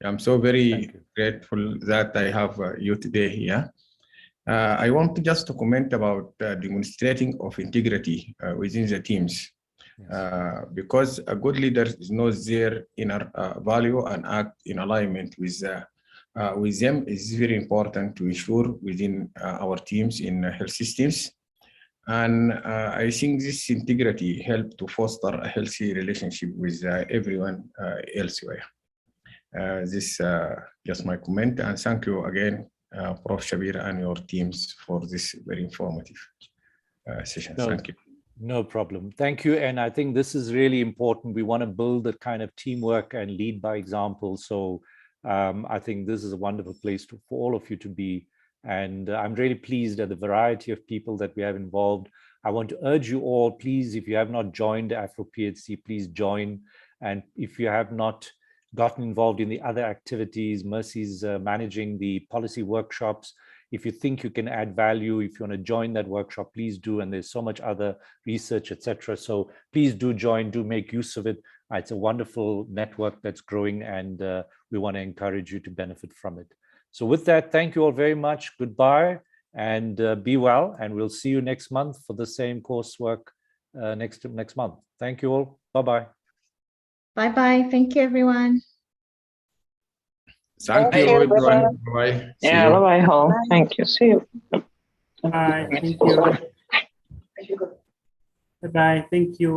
I'm so very grateful that I have you today here. I want to just comment about demonstrating of integrity within the teams, because a good leader knows their inner value and act in alignment with them is very important to ensure within our teams in health systems. And I think this integrity helps to foster a healthy relationship with everyone elsewhere. This just my comment, and thank you again, Prof. Shabir and your teams for this very informative session. Thank you. No problem. Thank you. And I think this is really important. We want to build a kind of teamwork and lead by example. So I think this is a wonderful place for all of you to be. And I'm really pleased at the variety of people that we have involved. I want to urge you all, please, if you have not joined AfroPHC, please join. And if you have not gotten involved in the other activities, Mercy's managing the policy workshops. If you think you can add value, if you want to join that workshop, please do. And there's so much other research, etc. So please do join, do make use of it. It's a wonderful network that's growing, and we want to encourage you to benefit from it. So with that, thank you all very much. Goodbye, and be well. And we'll see you next month for the same coursework next month. Thank you all. Bye-bye. Bye-bye. Thank you, everyone. Thank you, everyone. Bye-bye. Yeah, bye-bye, all. Thank you. See you. Bye. Thank you. Bye-bye. Thank you.